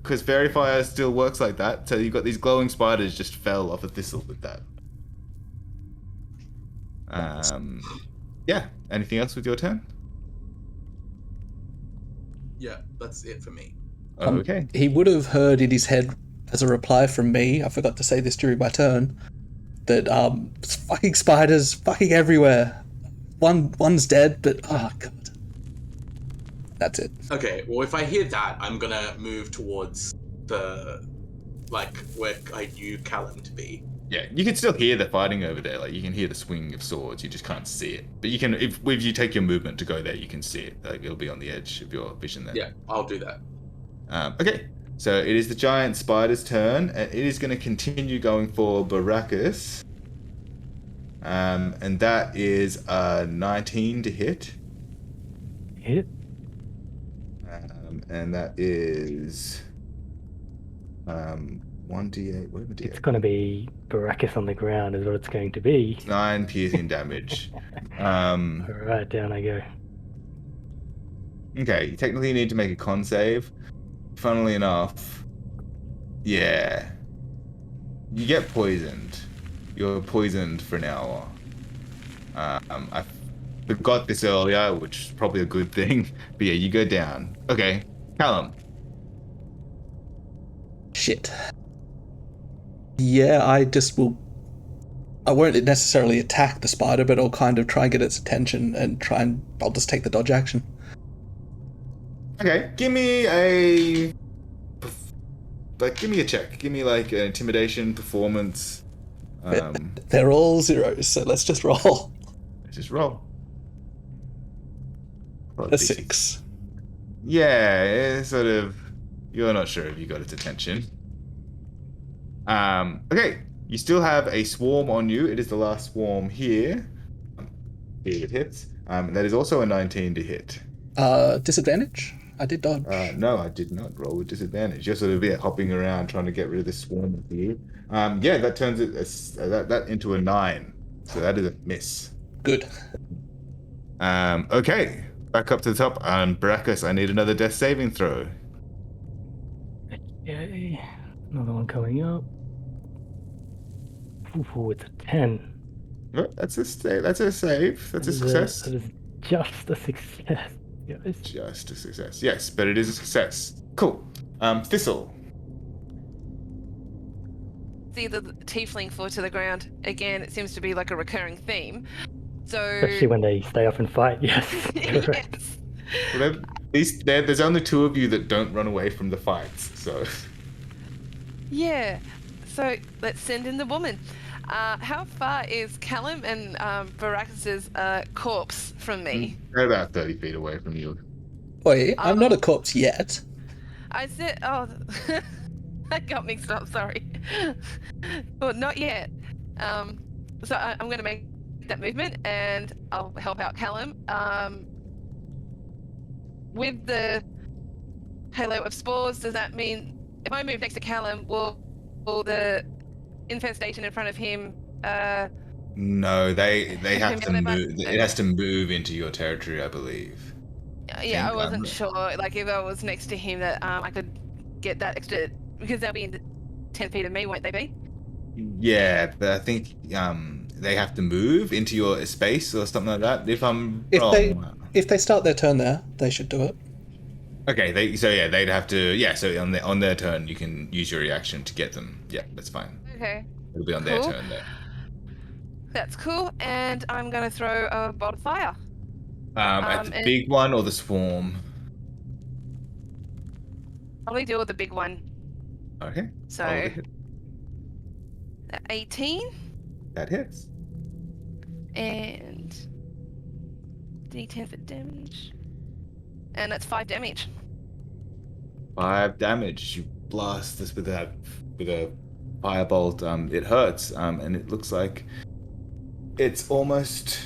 Speaker 1: because fairy fire still works like that. So you've got these glowing spiders just fell off a Thistle with that. Yeah. Anything else with your turn?
Speaker 3: Yeah, that's it for me.
Speaker 1: Okay.
Speaker 5: He would have heard in his head as a reply from me, I forgot to say this during my turn, that fucking spiders fucking everywhere. One's dead, but oh god. That's it.
Speaker 3: Okay, well, if I hear that, I'm gonna move towards the, like, where I knew Callum to be.
Speaker 1: Yeah, you can still hear the fighting over there. Like, you can hear the swinging of swords. You just can't see it. But you can, if you take your movement to go there, you can see it. Like, it'll be on the edge of your vision then.
Speaker 3: Yeah, I'll do that.
Speaker 1: Okay, so it is the giant spider's turn, and it is going to continue going for Baracus. And that is 19 to hit.
Speaker 6: Hit.
Speaker 1: And that is 1d8. What would
Speaker 6: It's going to be Baracus on the ground is what it's going to be.
Speaker 1: 9 piercing damage.
Speaker 6: Alright, down I go.
Speaker 1: Okay, you technically need to make a con save. Funnily enough, yeah. You get poisoned. You're poisoned for an hour. I forgot this earlier, which is probably a good thing. But yeah, you go down. Okay, Callum.
Speaker 5: Shit. Yeah, I won't necessarily attack the spider, but I'll kind of try and get its attention and I'll just take the dodge action.
Speaker 1: Okay, give me a check. Give me like an intimidation, performance.
Speaker 5: They're all zeros, so let's just roll.
Speaker 1: Let's just roll.
Speaker 5: A 6.
Speaker 1: Yeah, it's sort of. You're not sure if you got its attention. Okay, you still have a swarm on you. It is the last swarm here. Here it hits. That is also a 19 to hit.
Speaker 5: Disadvantage? I did dodge.
Speaker 1: No, I did not roll with disadvantage. You're sort of hopping around trying to get rid of this swarm here. Yeah, that turns it that into a 9. So that is a miss.
Speaker 5: Good.
Speaker 1: Okay, back up to the top. Baracus, I need another death saving throw.
Speaker 6: Okay, another one coming up. Ooh, it's a 10.
Speaker 1: Oh, that's a save. That's a save. That's a success.
Speaker 6: That is just a success. Yes.
Speaker 1: Just a success. Yes, but it is a success. Cool. Thistle.
Speaker 4: See the tiefling fall to the ground. Again, it seems to be like a recurring theme. So
Speaker 6: Especially when they stay up and fight, yes. Correct.
Speaker 4: yes.
Speaker 1: Well, there's only 2 of you that don't run away from the fights, so.
Speaker 4: Yeah. So let's send in the woman. How far is Callum and Baracus's corpse from me?
Speaker 1: They're about 30 feet away from you.
Speaker 5: Wait, I'm not a corpse yet.
Speaker 4: I said, oh, I got mixed up. Sorry. Well, not yet. So I'm going to make that movement, and I'll help out Callum. With the halo of spores, does that mean if I move next to Callum, will the infestation in front of him?
Speaker 1: No, they have to
Speaker 4: Remember-
Speaker 1: move. It has to move into your territory, I believe.
Speaker 4: Yeah, I
Speaker 1: think
Speaker 4: wasn't
Speaker 1: I'm-
Speaker 4: sure. Like if I was next to him, that I could get that extra because they'll be in 10 feet of me, won't they be?
Speaker 1: Yeah, but I think they have to move into your space or something like that. If I'm
Speaker 5: If
Speaker 1: wrong.
Speaker 5: If they start their turn there, they should do it.
Speaker 1: Okay, they'd have to. Yeah, so on their turn, you can use your reaction to get them. Yeah, that's fine.
Speaker 4: Okay,
Speaker 1: It'll be on their
Speaker 4: Cool.
Speaker 1: turn there.
Speaker 4: that's cool. And I'm gonna throw a bolt of fire.
Speaker 1: At the
Speaker 4: and-
Speaker 1: big one or the swarm?
Speaker 4: Probably deal with the big one.
Speaker 1: Okay.
Speaker 4: So
Speaker 1: roll the hit.
Speaker 4: 18
Speaker 1: That hits.
Speaker 4: and D10 for damage, and that's 5 damage.
Speaker 1: 5 damage. You blast this with a firebolt. It hurts. And it looks like it's almost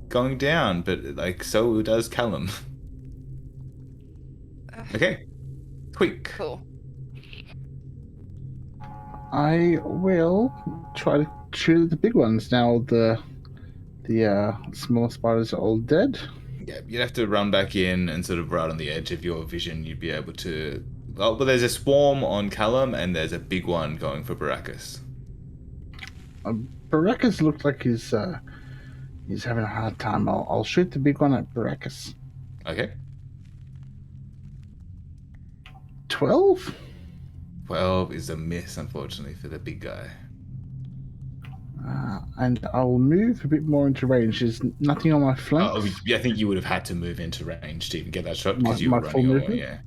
Speaker 1: going down, but like so does Callum. Okay. Tweak.
Speaker 4: Cool.
Speaker 2: I will try to shoot the big ones now. The small spiders are all dead.
Speaker 1: Yeah, you'd have to run back in and sort of right on the edge of your vision. You'd be able to. Well, but there's a swarm on Callum, and there's a big one going for Baracus.
Speaker 2: Baracus looked like he's having a hard time. I'll shoot the big one at Baracus.
Speaker 1: Okay.
Speaker 2: 12.
Speaker 1: 12 is a miss, unfortunately, for the big guy.
Speaker 2: And I'll move a bit more into range. There's nothing on my flanks.
Speaker 1: I think you would have had to move into range to even get that shot because you
Speaker 2: My
Speaker 1: were
Speaker 2: full
Speaker 1: running away.
Speaker 2: movement?
Speaker 1: Yeah.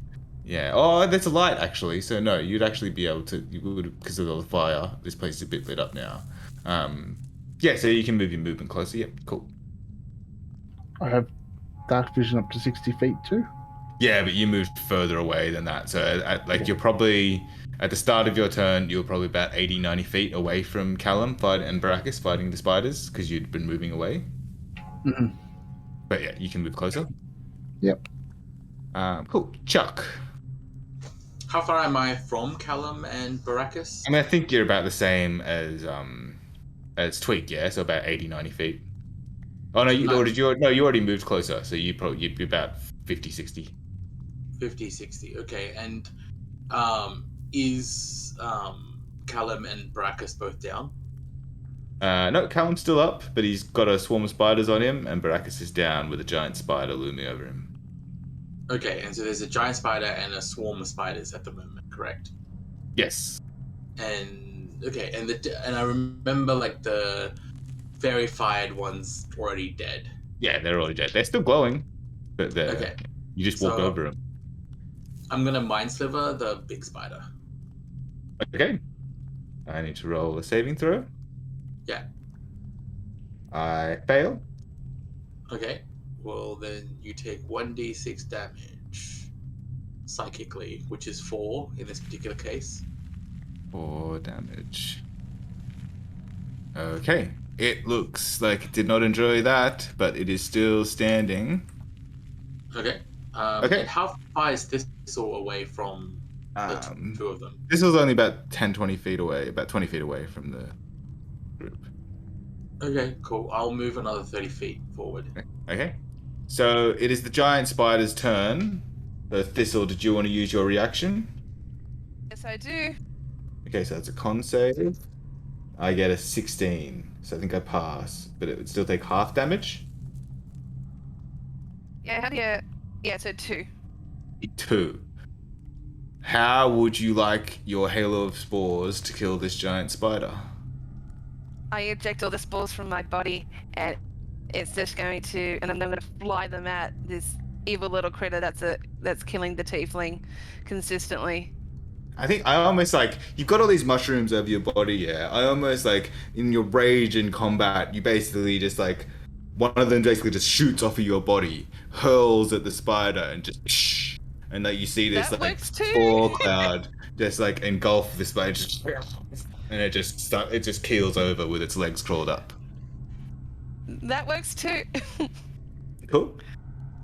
Speaker 1: Yeah. Oh, that's a light actually. So no, you'd actually be able to. You would because of the fire. This place is a bit lit up now. Yeah. So you can move your movement closer. Yep. Cool.
Speaker 2: I have dark vision up to 60 feet too.
Speaker 1: Yeah, but you moved further away than that. So you're probably at the start of your turn, you're probably about 80, 90 feet away from Callum and Baracus fighting the spiders because you'd been moving away.
Speaker 2: Mhm.
Speaker 1: But yeah, you can move closer.
Speaker 2: Yep.
Speaker 1: Cool. Chuck.
Speaker 3: How far am I from Callum and Baracus?
Speaker 1: I mean, I think you're about the same as Twig, yeah? So about 80, 90 feet. Oh, no, you already moved closer, so you'd be about 50, 60.
Speaker 3: 50, 60. Okay, and is Callum and Baracus both down?
Speaker 1: No, Callum's still up, but he's got a swarm of spiders on him, and Baracus is down with a giant spider looming over him.
Speaker 3: Okay, and so there's a giant spider and a swarm of spiders at the moment, correct?
Speaker 1: Yes.
Speaker 3: And okay, and I remember like the verified one's already dead.
Speaker 1: Yeah, they're already dead. They're still glowing, but
Speaker 3: Okay.
Speaker 1: You just walked
Speaker 3: So-
Speaker 1: over them.
Speaker 3: I'm gonna mind sliver the big spider.
Speaker 1: Okay. I need to roll a saving throw.
Speaker 3: Yeah.
Speaker 1: I fail.
Speaker 3: Okay. Well, then you take 1d6 damage psychically, which is 4 in this particular case.
Speaker 1: 4 damage. Okay. It looks like it did not enjoy that, but it is still standing.
Speaker 3: Okay.
Speaker 1: Okay.
Speaker 3: And how far is this all away from the
Speaker 1: Um,
Speaker 3: two of them?
Speaker 1: This was only about 10, 20 feet away, about 20 feet away from the group.
Speaker 3: Okay, cool. I'll move another 30 feet forward.
Speaker 1: Okay. So it is the giant spider's turn. So Thistle, did you want to use your reaction?
Speaker 4: Yes, I do.
Speaker 1: Okay, so that's a con save. I get a 16, so I think I pass, but it would still take half damage.
Speaker 4: Yeah, how do you... Yeah, so 2.
Speaker 1: 2. How would you like your halo of spores to kill this giant spider?
Speaker 4: I eject all the spores from my body, and it's just going to... And I'm going to fly them at this evil little critter that's killing the tiefling consistently.
Speaker 1: I think I almost like, you've got all these mushrooms over your body, yeah. I almost like, in your rage in combat, you basically just like, one of them basically just shoots off of your body, hurls at the spider, and just, and like you see this
Speaker 4: That
Speaker 1: like
Speaker 4: works too.
Speaker 1: spore cloud just like engulf the spider, and it just keels over with its legs crawled up.
Speaker 4: That works too.
Speaker 1: Cool.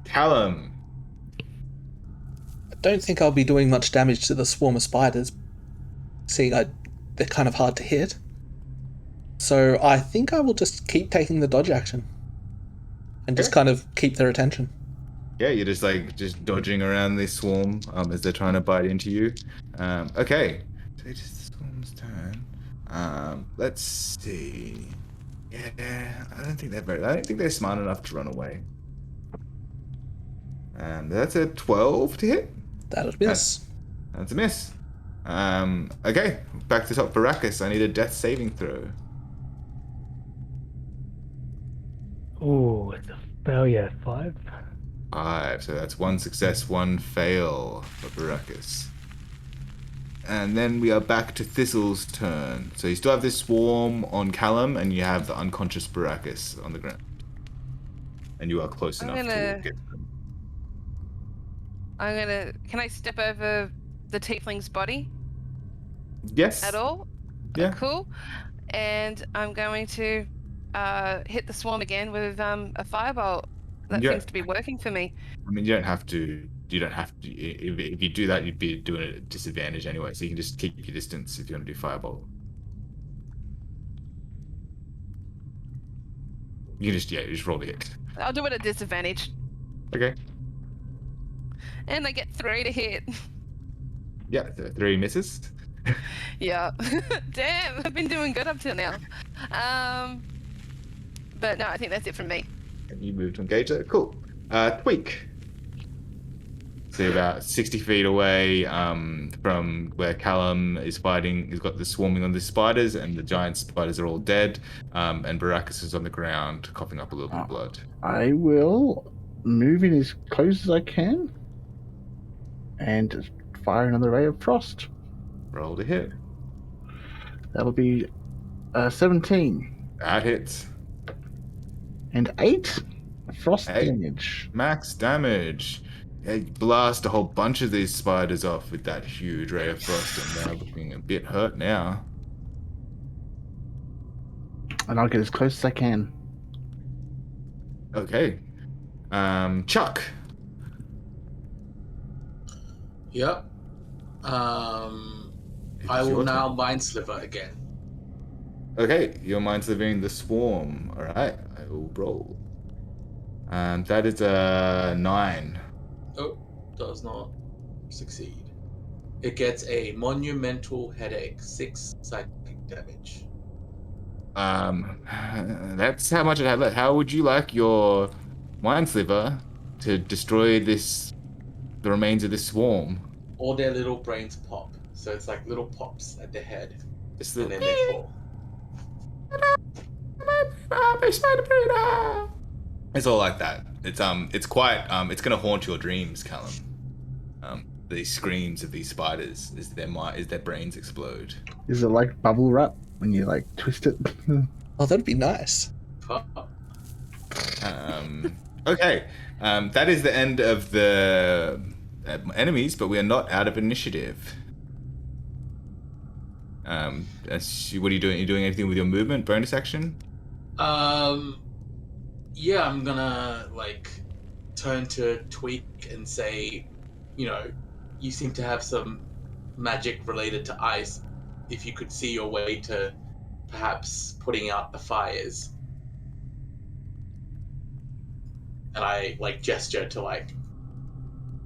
Speaker 1: Callum.
Speaker 5: I don't think I'll be doing much damage to the swarm of spiders, seeing they're kind of hard to hit. So I think I will just keep taking the dodge action and just
Speaker 1: Okay.
Speaker 5: kind of keep their attention.
Speaker 1: Yeah, you're just dodging around this swarm as they're trying to bite into you. Okay, so it's the swarm's turn. Let's see. Yeah, I don't think they're smart enough to run away. That's a 12 to hit.
Speaker 5: That'll miss.
Speaker 1: That's a miss. Okay, back to top Baracus. I need a death saving throw.
Speaker 6: Ooh, it's a failure. 5.
Speaker 1: 5, so that's 1 success, 1 fail for Baracus. And then we are back to Thistle's turn. So you still have this swarm on Callum, and you have the unconscious Baracus on the ground. And you are close enough to get them.
Speaker 4: Can I step over the tiefling's body
Speaker 1: Yes.
Speaker 4: at all?
Speaker 1: Yeah.
Speaker 4: Cool. And I'm going to hit the swarm again with a firebolt. That
Speaker 1: Yeah.
Speaker 4: seems to be working for me.
Speaker 1: I mean, you don't have to. If you do that, you'd be doing it at disadvantage anyway. So you can just keep your distance if you want to do firebolt. You can just roll the hit.
Speaker 4: I'll do it at disadvantage.
Speaker 1: Okay.
Speaker 4: And I get 3 to hit.
Speaker 1: Yeah, 3 misses.
Speaker 4: Yeah. Damn, I've been doing good up till now. But no, I think that's it from me.
Speaker 1: And you move to engage it. Cool. Tweak. So about 60 feet away from where Callum is fighting, he's got the swarming on the spiders, and the giant spiders are all dead. And Baracus is on the ground, coughing up a little bit of blood.
Speaker 2: I will move in as close as I can and fire another ray of frost.
Speaker 1: Roll to hit.
Speaker 2: That'll be 17
Speaker 1: That hits.
Speaker 2: and 8 frost
Speaker 1: Hey.
Speaker 2: damage.
Speaker 1: Max damage. Yeah, you blast a whole bunch of these spiders off with that huge ray of frost, and they're looking a bit hurt now.
Speaker 2: And I'll get as close as I can.
Speaker 1: Okay. Chuck.
Speaker 3: Yep.
Speaker 1: It
Speaker 3: I
Speaker 1: is
Speaker 3: will
Speaker 1: your
Speaker 3: now
Speaker 1: turn.
Speaker 3: Mind Sliver again.
Speaker 1: Okay, your mind's living the swarm. Alright, I will roll. That is a 9.
Speaker 3: Oh, does not succeed. It gets a monumental headache, 6 psychic damage.
Speaker 1: That's how much it had left. How would you like your mind sliver to destroy the remains of this swarm?
Speaker 3: All their little brains pop. So it's like little pops at their head.
Speaker 1: Just
Speaker 3: And
Speaker 1: the
Speaker 3: then they fall.
Speaker 1: It's all like that. It's quite it's gonna haunt your dreams, Callum. These screams of these spiders as their brains explode.
Speaker 2: Is it like bubble wrap when you like twist it?
Speaker 5: Oh, that'd be nice.
Speaker 3: Pop.
Speaker 1: Okay, that is the end of the enemies, but we are not out of initiative. What are you doing? Are you doing anything with your movement bonus action?
Speaker 3: Yeah, I'm gonna turn to Tweak and say, you seem to have some magic related to ice. If you could see your way to perhaps putting out the fires. And I gesture to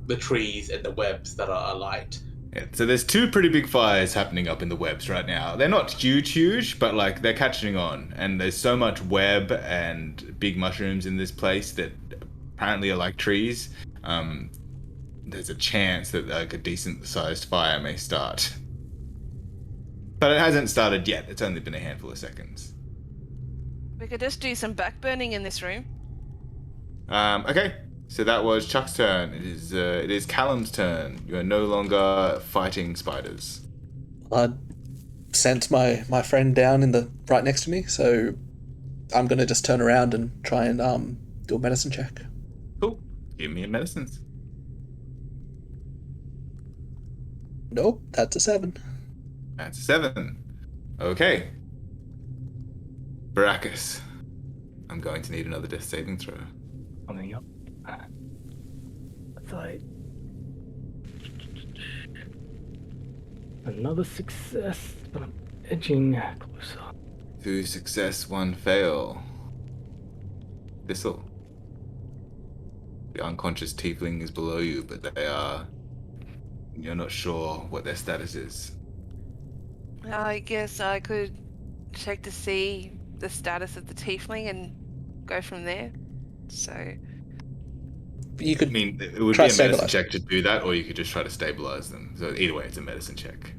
Speaker 3: the trees and the webs that are alight.
Speaker 1: Yeah, so there's 2 pretty big fires happening up in the webs right now. They're not huge, but they're catching on. And there's so much web and big mushrooms in this place that apparently are like trees. There's a chance that a decent sized fire may start. But it hasn't started yet. It's only been a handful of seconds.
Speaker 4: We could just do some backburning in this room.
Speaker 1: Okay. So that was Chuck's turn. It is Callum's turn. You are no longer fighting spiders.
Speaker 5: I sent my friend down in the right next to me, so I'm gonna just turn around and try and do a medicine check.
Speaker 1: Cool. Give me a medicines.
Speaker 5: Nope, that's a 7.
Speaker 1: That's a 7. Okay. Baracus. I'm going to need another death saving throw.
Speaker 6: Coming up. That's like another success, but I'm edging closer.
Speaker 1: 2 success, 1 fail. Thistle. The unconscious tiefling is below you, but you're not sure what their status is.
Speaker 4: I guess I could check to see the status of the tiefling and go from there. So
Speaker 5: You
Speaker 1: I
Speaker 5: could
Speaker 1: mean, it would be
Speaker 5: try
Speaker 1: a medicine
Speaker 5: stabilize.
Speaker 1: check to do that, or you could just try to stabilize them. So either way, it's a medicine check.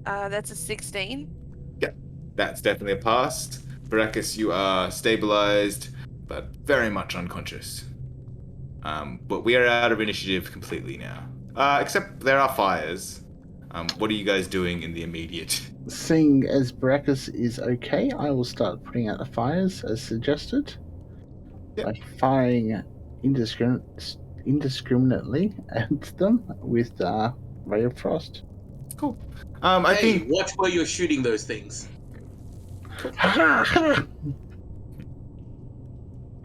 Speaker 4: that's a 16.
Speaker 1: Yeah, that's definitely a pass. Baracus, you are stabilized, but very much unconscious. But we are out of initiative completely now. Except there are fires. What are you guys doing in the immediate?
Speaker 2: Seeing as Baracus is okay, I will start putting out the fires as suggested
Speaker 1: Yep.
Speaker 2: by firing indiscriminately at them with Ray of Frost.
Speaker 1: Cool. I
Speaker 3: Hey,
Speaker 1: think
Speaker 3: watch where you're shooting those things.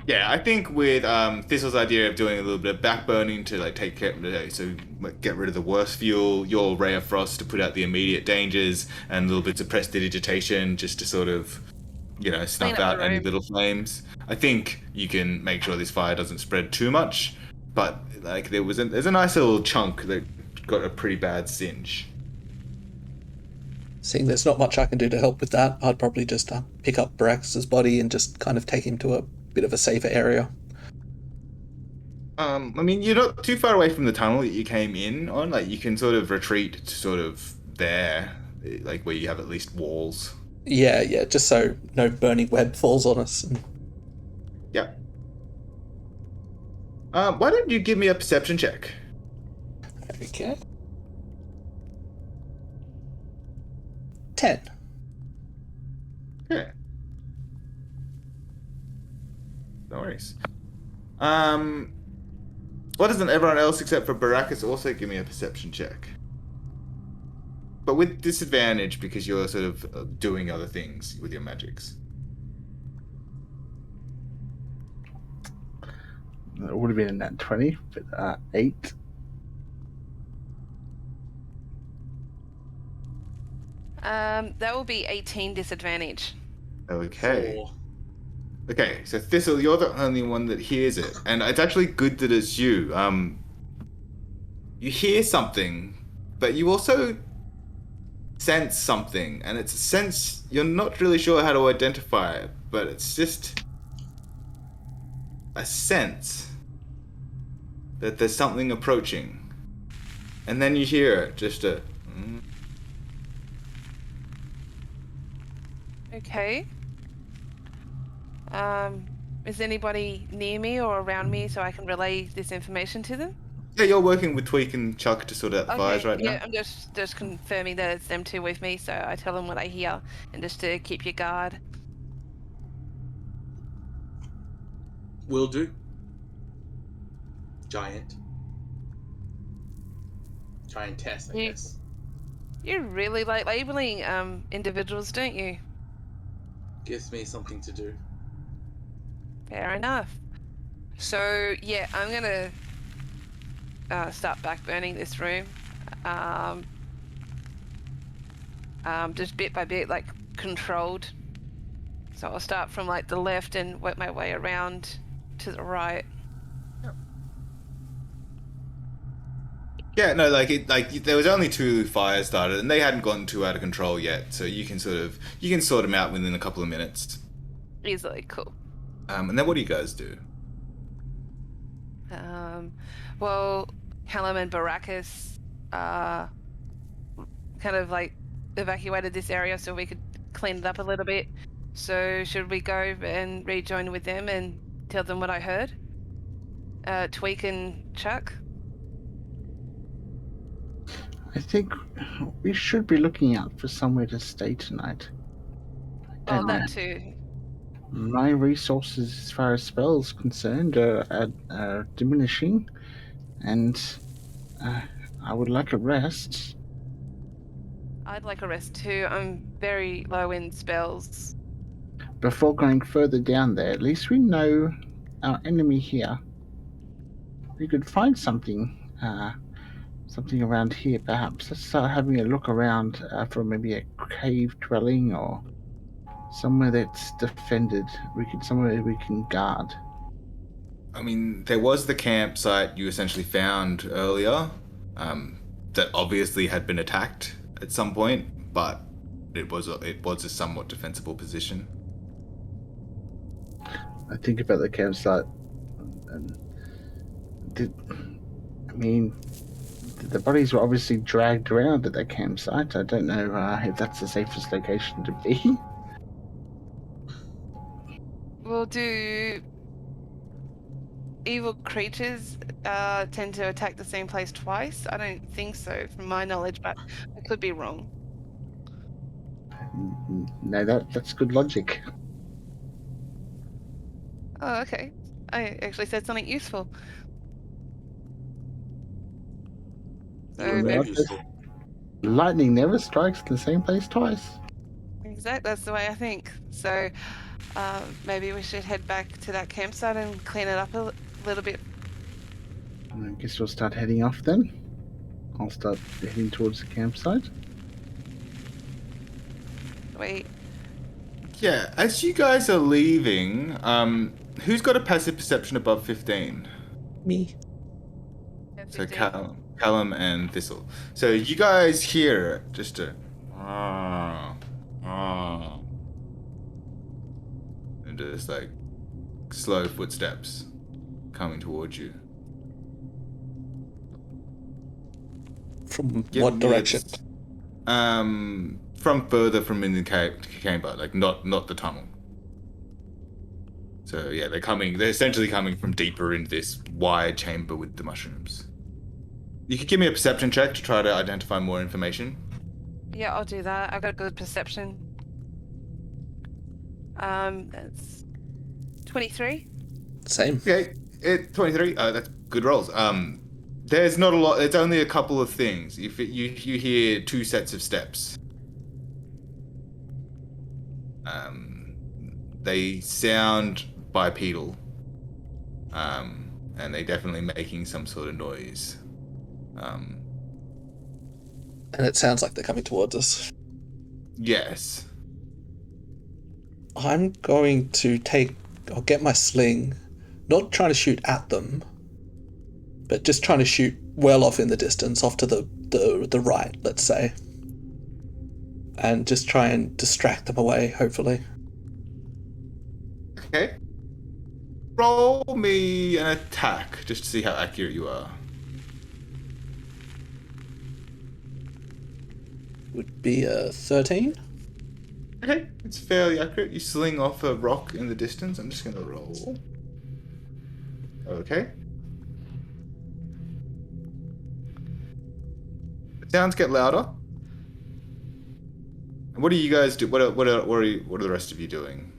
Speaker 1: Yeah, I think with Thistle's idea of doing a little bit of backburning to take care, get rid of the worst fuel, your Ray of Frost to put out the immediate dangers, and a little bit of prestidigitation just to sort of, snuff
Speaker 4: up
Speaker 1: out
Speaker 4: the
Speaker 1: any
Speaker 4: room.
Speaker 1: little flames. I think you can make sure this fire doesn't spread too much, but there's a nice little chunk that got a pretty bad singe.
Speaker 5: Seeing there's not much I can do to help with that, I'd probably just pick up Barax's body and just kind of take him to a bit of a safer area.
Speaker 1: I mean, you're not too far away from the tunnel that you came in on. Like, you can sort of retreat to sort of there, like where you have at least walls.
Speaker 5: Yeah, just so no burning web falls on us. And...
Speaker 1: Yeah. Why don't you give me a perception check?
Speaker 5: Okay. 10.
Speaker 1: Yeah. No worries. Why doesn't everyone else except for Baracus also give me a perception check? But with disadvantage because you're sort of doing other things with your magics.
Speaker 2: It would have been in that 20, but 8.
Speaker 4: That will be 18 disadvantage.
Speaker 1: Okay.
Speaker 3: 4.
Speaker 1: Okay, so Thistle, you're the only one that hears it, and it's actually good that it's you. You hear something, but you also sense something, and it's a sense you're not really sure how to identify it, but it's just a sense that there's something approaching, and then you hear it, just a.
Speaker 4: Okay. Is anybody near me or around me so I can relay this information to them?
Speaker 1: Yeah, you're working with Tweak and Chuck to sort out the fires right
Speaker 4: yeah,
Speaker 1: now.
Speaker 4: I'm just confirming that it's them two with me, so I tell them what I hear and just to keep your guard.
Speaker 3: Will do. Giant. Giantess, I guess.
Speaker 4: You really like labeling individuals, don't you?
Speaker 3: Gives me something to do.
Speaker 4: Fair enough. So yeah, I'm gonna start backburning this room. Just bit by bit, like controlled. So I'll start from like the left and work my way around to the right.
Speaker 1: Yeah, no, like there was only 2 fires started, and they hadn't gotten too out of control yet. So you can sort them out within a couple of minutes.
Speaker 4: Easily, cool.
Speaker 1: And then what do you guys do?
Speaker 4: Well, Callum and Baracus kind of like evacuated this area so we could clean it up a little bit. So should we go and rejoin with them and tell them what I heard? Tweak and Chuck?
Speaker 2: I think we should be looking out for somewhere to stay tonight. I
Speaker 4: Oh,
Speaker 2: don't
Speaker 4: that
Speaker 2: know.
Speaker 4: too.
Speaker 2: My resources as far as spells concerned are diminishing, and I would like a rest.
Speaker 4: I'd like a rest too. I'm very low in spells.
Speaker 2: Before going further down there, at least we know our enemy here. We could find something around here perhaps. Let's start having a look around for maybe a cave dwelling or somewhere that's defended. Somewhere we can guard.
Speaker 1: I mean, there was the campsite you essentially found earlier, that obviously had been attacked at some point, but it was a somewhat defensible position.
Speaker 2: I think about the campsite, and the bodies were obviously dragged around at that campsite. I don't know if that's the safest location to be.
Speaker 4: Well, do evil creatures tend to attack the same place twice? I don't think so, from my knowledge, but I could be wrong.
Speaker 2: No, that's good logic.
Speaker 4: Oh, okay. I actually said something useful. So
Speaker 3: You're
Speaker 2: maybe-
Speaker 3: very useful.
Speaker 2: Lightning never strikes in the same place twice.
Speaker 4: exactly, that's the way I think. So maybe we should head back to that campsite and clean it up a little bit.
Speaker 2: I guess we'll start heading off then. I'll start heading towards the campsite.
Speaker 4: Wait,
Speaker 1: Yeah, as you guys are leaving, who's got a passive perception above 15?
Speaker 5: Me.
Speaker 1: So Callum and Thistle. So you guys hear just a and just like slow footsteps coming towards you.
Speaker 5: From
Speaker 1: Give
Speaker 5: what
Speaker 1: me
Speaker 5: direction?
Speaker 1: From further from in the chamber, like not the tunnel. So yeah, they're essentially coming from deeper into this wide chamber with the mushrooms. You could give me a perception check to try to identify more information.
Speaker 4: Yeah, I'll do that. I've got a good perception. That's 23.
Speaker 5: Same.
Speaker 1: Okay, 23. That's good rolls. There's not a lot. It's only a couple of things. You hear two sets of steps. They sound bipedal. And they definitely making some sort of noise.
Speaker 5: And it sounds like they're coming towards us.
Speaker 1: Yes.
Speaker 5: I'm going to I'll get my sling, not trying to shoot at them, but just trying to shoot well off in the distance, off to the right, let's say. And just try and distract them away, hopefully.
Speaker 1: Okay. Roll me an attack just to see how accurate you are.
Speaker 5: Would be a 13?
Speaker 1: Okay, it's fairly accurate. You sling off a rock in the distance. I'm just going to roll. Okay. The sounds get louder. And what do you guys do? What are the rest of you doing?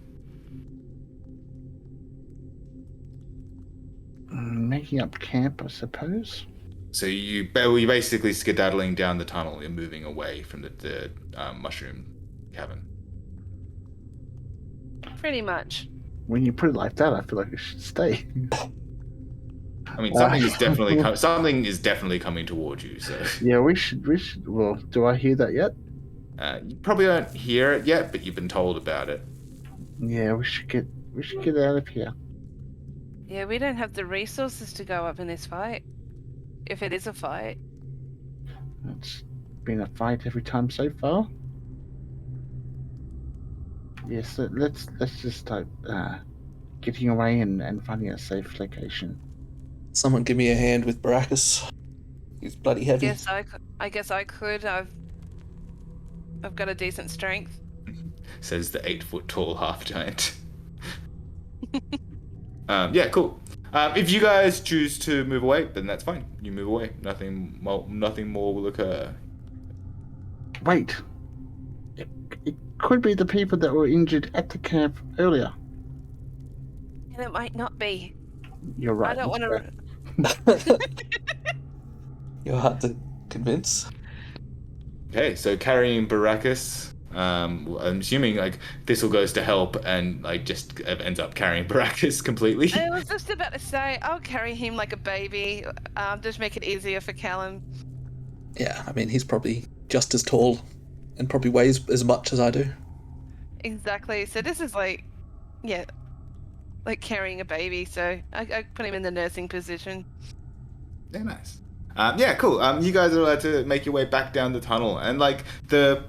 Speaker 2: Making up camp, I suppose.
Speaker 1: So you're basically skedaddling down the tunnel. You're moving away from the mushroom cavern.
Speaker 4: Pretty much.
Speaker 2: When you put it like that, I feel like it should stay.
Speaker 1: I mean, something is definitely coming towards you. So
Speaker 2: Yeah, we should. Well, do I hear that yet?
Speaker 1: you probably don't hear it yet, but you've been told about it.
Speaker 2: Yeah, we should get out of here.
Speaker 4: Yeah, we don't have the resources to go up in this fight. If it is a fight.
Speaker 2: It's been a fight every time so far. Yes, let's just start getting away and finding a safe location.
Speaker 5: Someone give me a hand with Baracus. He's bloody heavy.
Speaker 4: I guess I could. I've got a decent strength.
Speaker 1: Says the 8-foot-tall half giant. Yeah, cool. If you guys choose to move away, then that's fine. You move away. Nothing more will occur.
Speaker 2: Wait. It could be the people that were injured at the camp earlier.
Speaker 4: And it might not be.
Speaker 2: You're right.
Speaker 4: I don't want to.
Speaker 5: You're hard to convince.
Speaker 1: Okay, so carrying Baracus, I'm assuming like Thistle goes to help and like just ends up carrying Baracus completely.
Speaker 4: I was just about to say, I'll carry him like a baby. Just make it easier for Callum.
Speaker 5: Yeah, I mean, he's probably just as tall and probably weighs as much as I do.
Speaker 4: Exactly. So this is like carrying a baby. So I put him in the nursing position.
Speaker 1: Yeah, nice. Yeah, cool. You guys are allowed to make your way back down the tunnel, and like the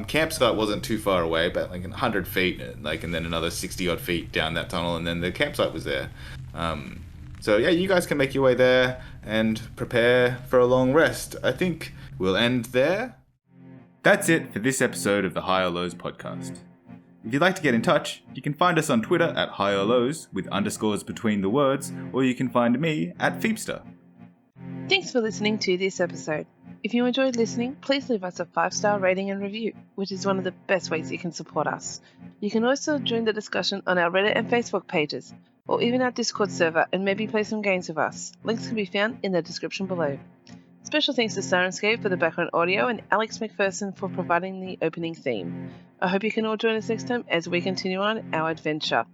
Speaker 1: campsite wasn't too far away, about like 100 feet, and then another 60 odd feet down that tunnel, and then the campsite was there. So yeah, you guys can make your way there and prepare for a long rest. I think we'll end there. That's it for this episode of the High or Lows podcast. If you'd like to get in touch, you can find us on Twitter at High or Lows with underscores between the words, or you can find me at Feepster.
Speaker 4: Thanks for listening to this episode. If you enjoyed listening, please leave us a 5-star rating and review, which is one of the best ways you can support us. You can also join the discussion on our Reddit and Facebook pages, or even our Discord server, and maybe play some games with us. Links can be found in the description below. Special thanks to Sirenscape for the background audio and Alex McPherson for providing the opening theme. I hope you can all join us next time as we continue on our adventure.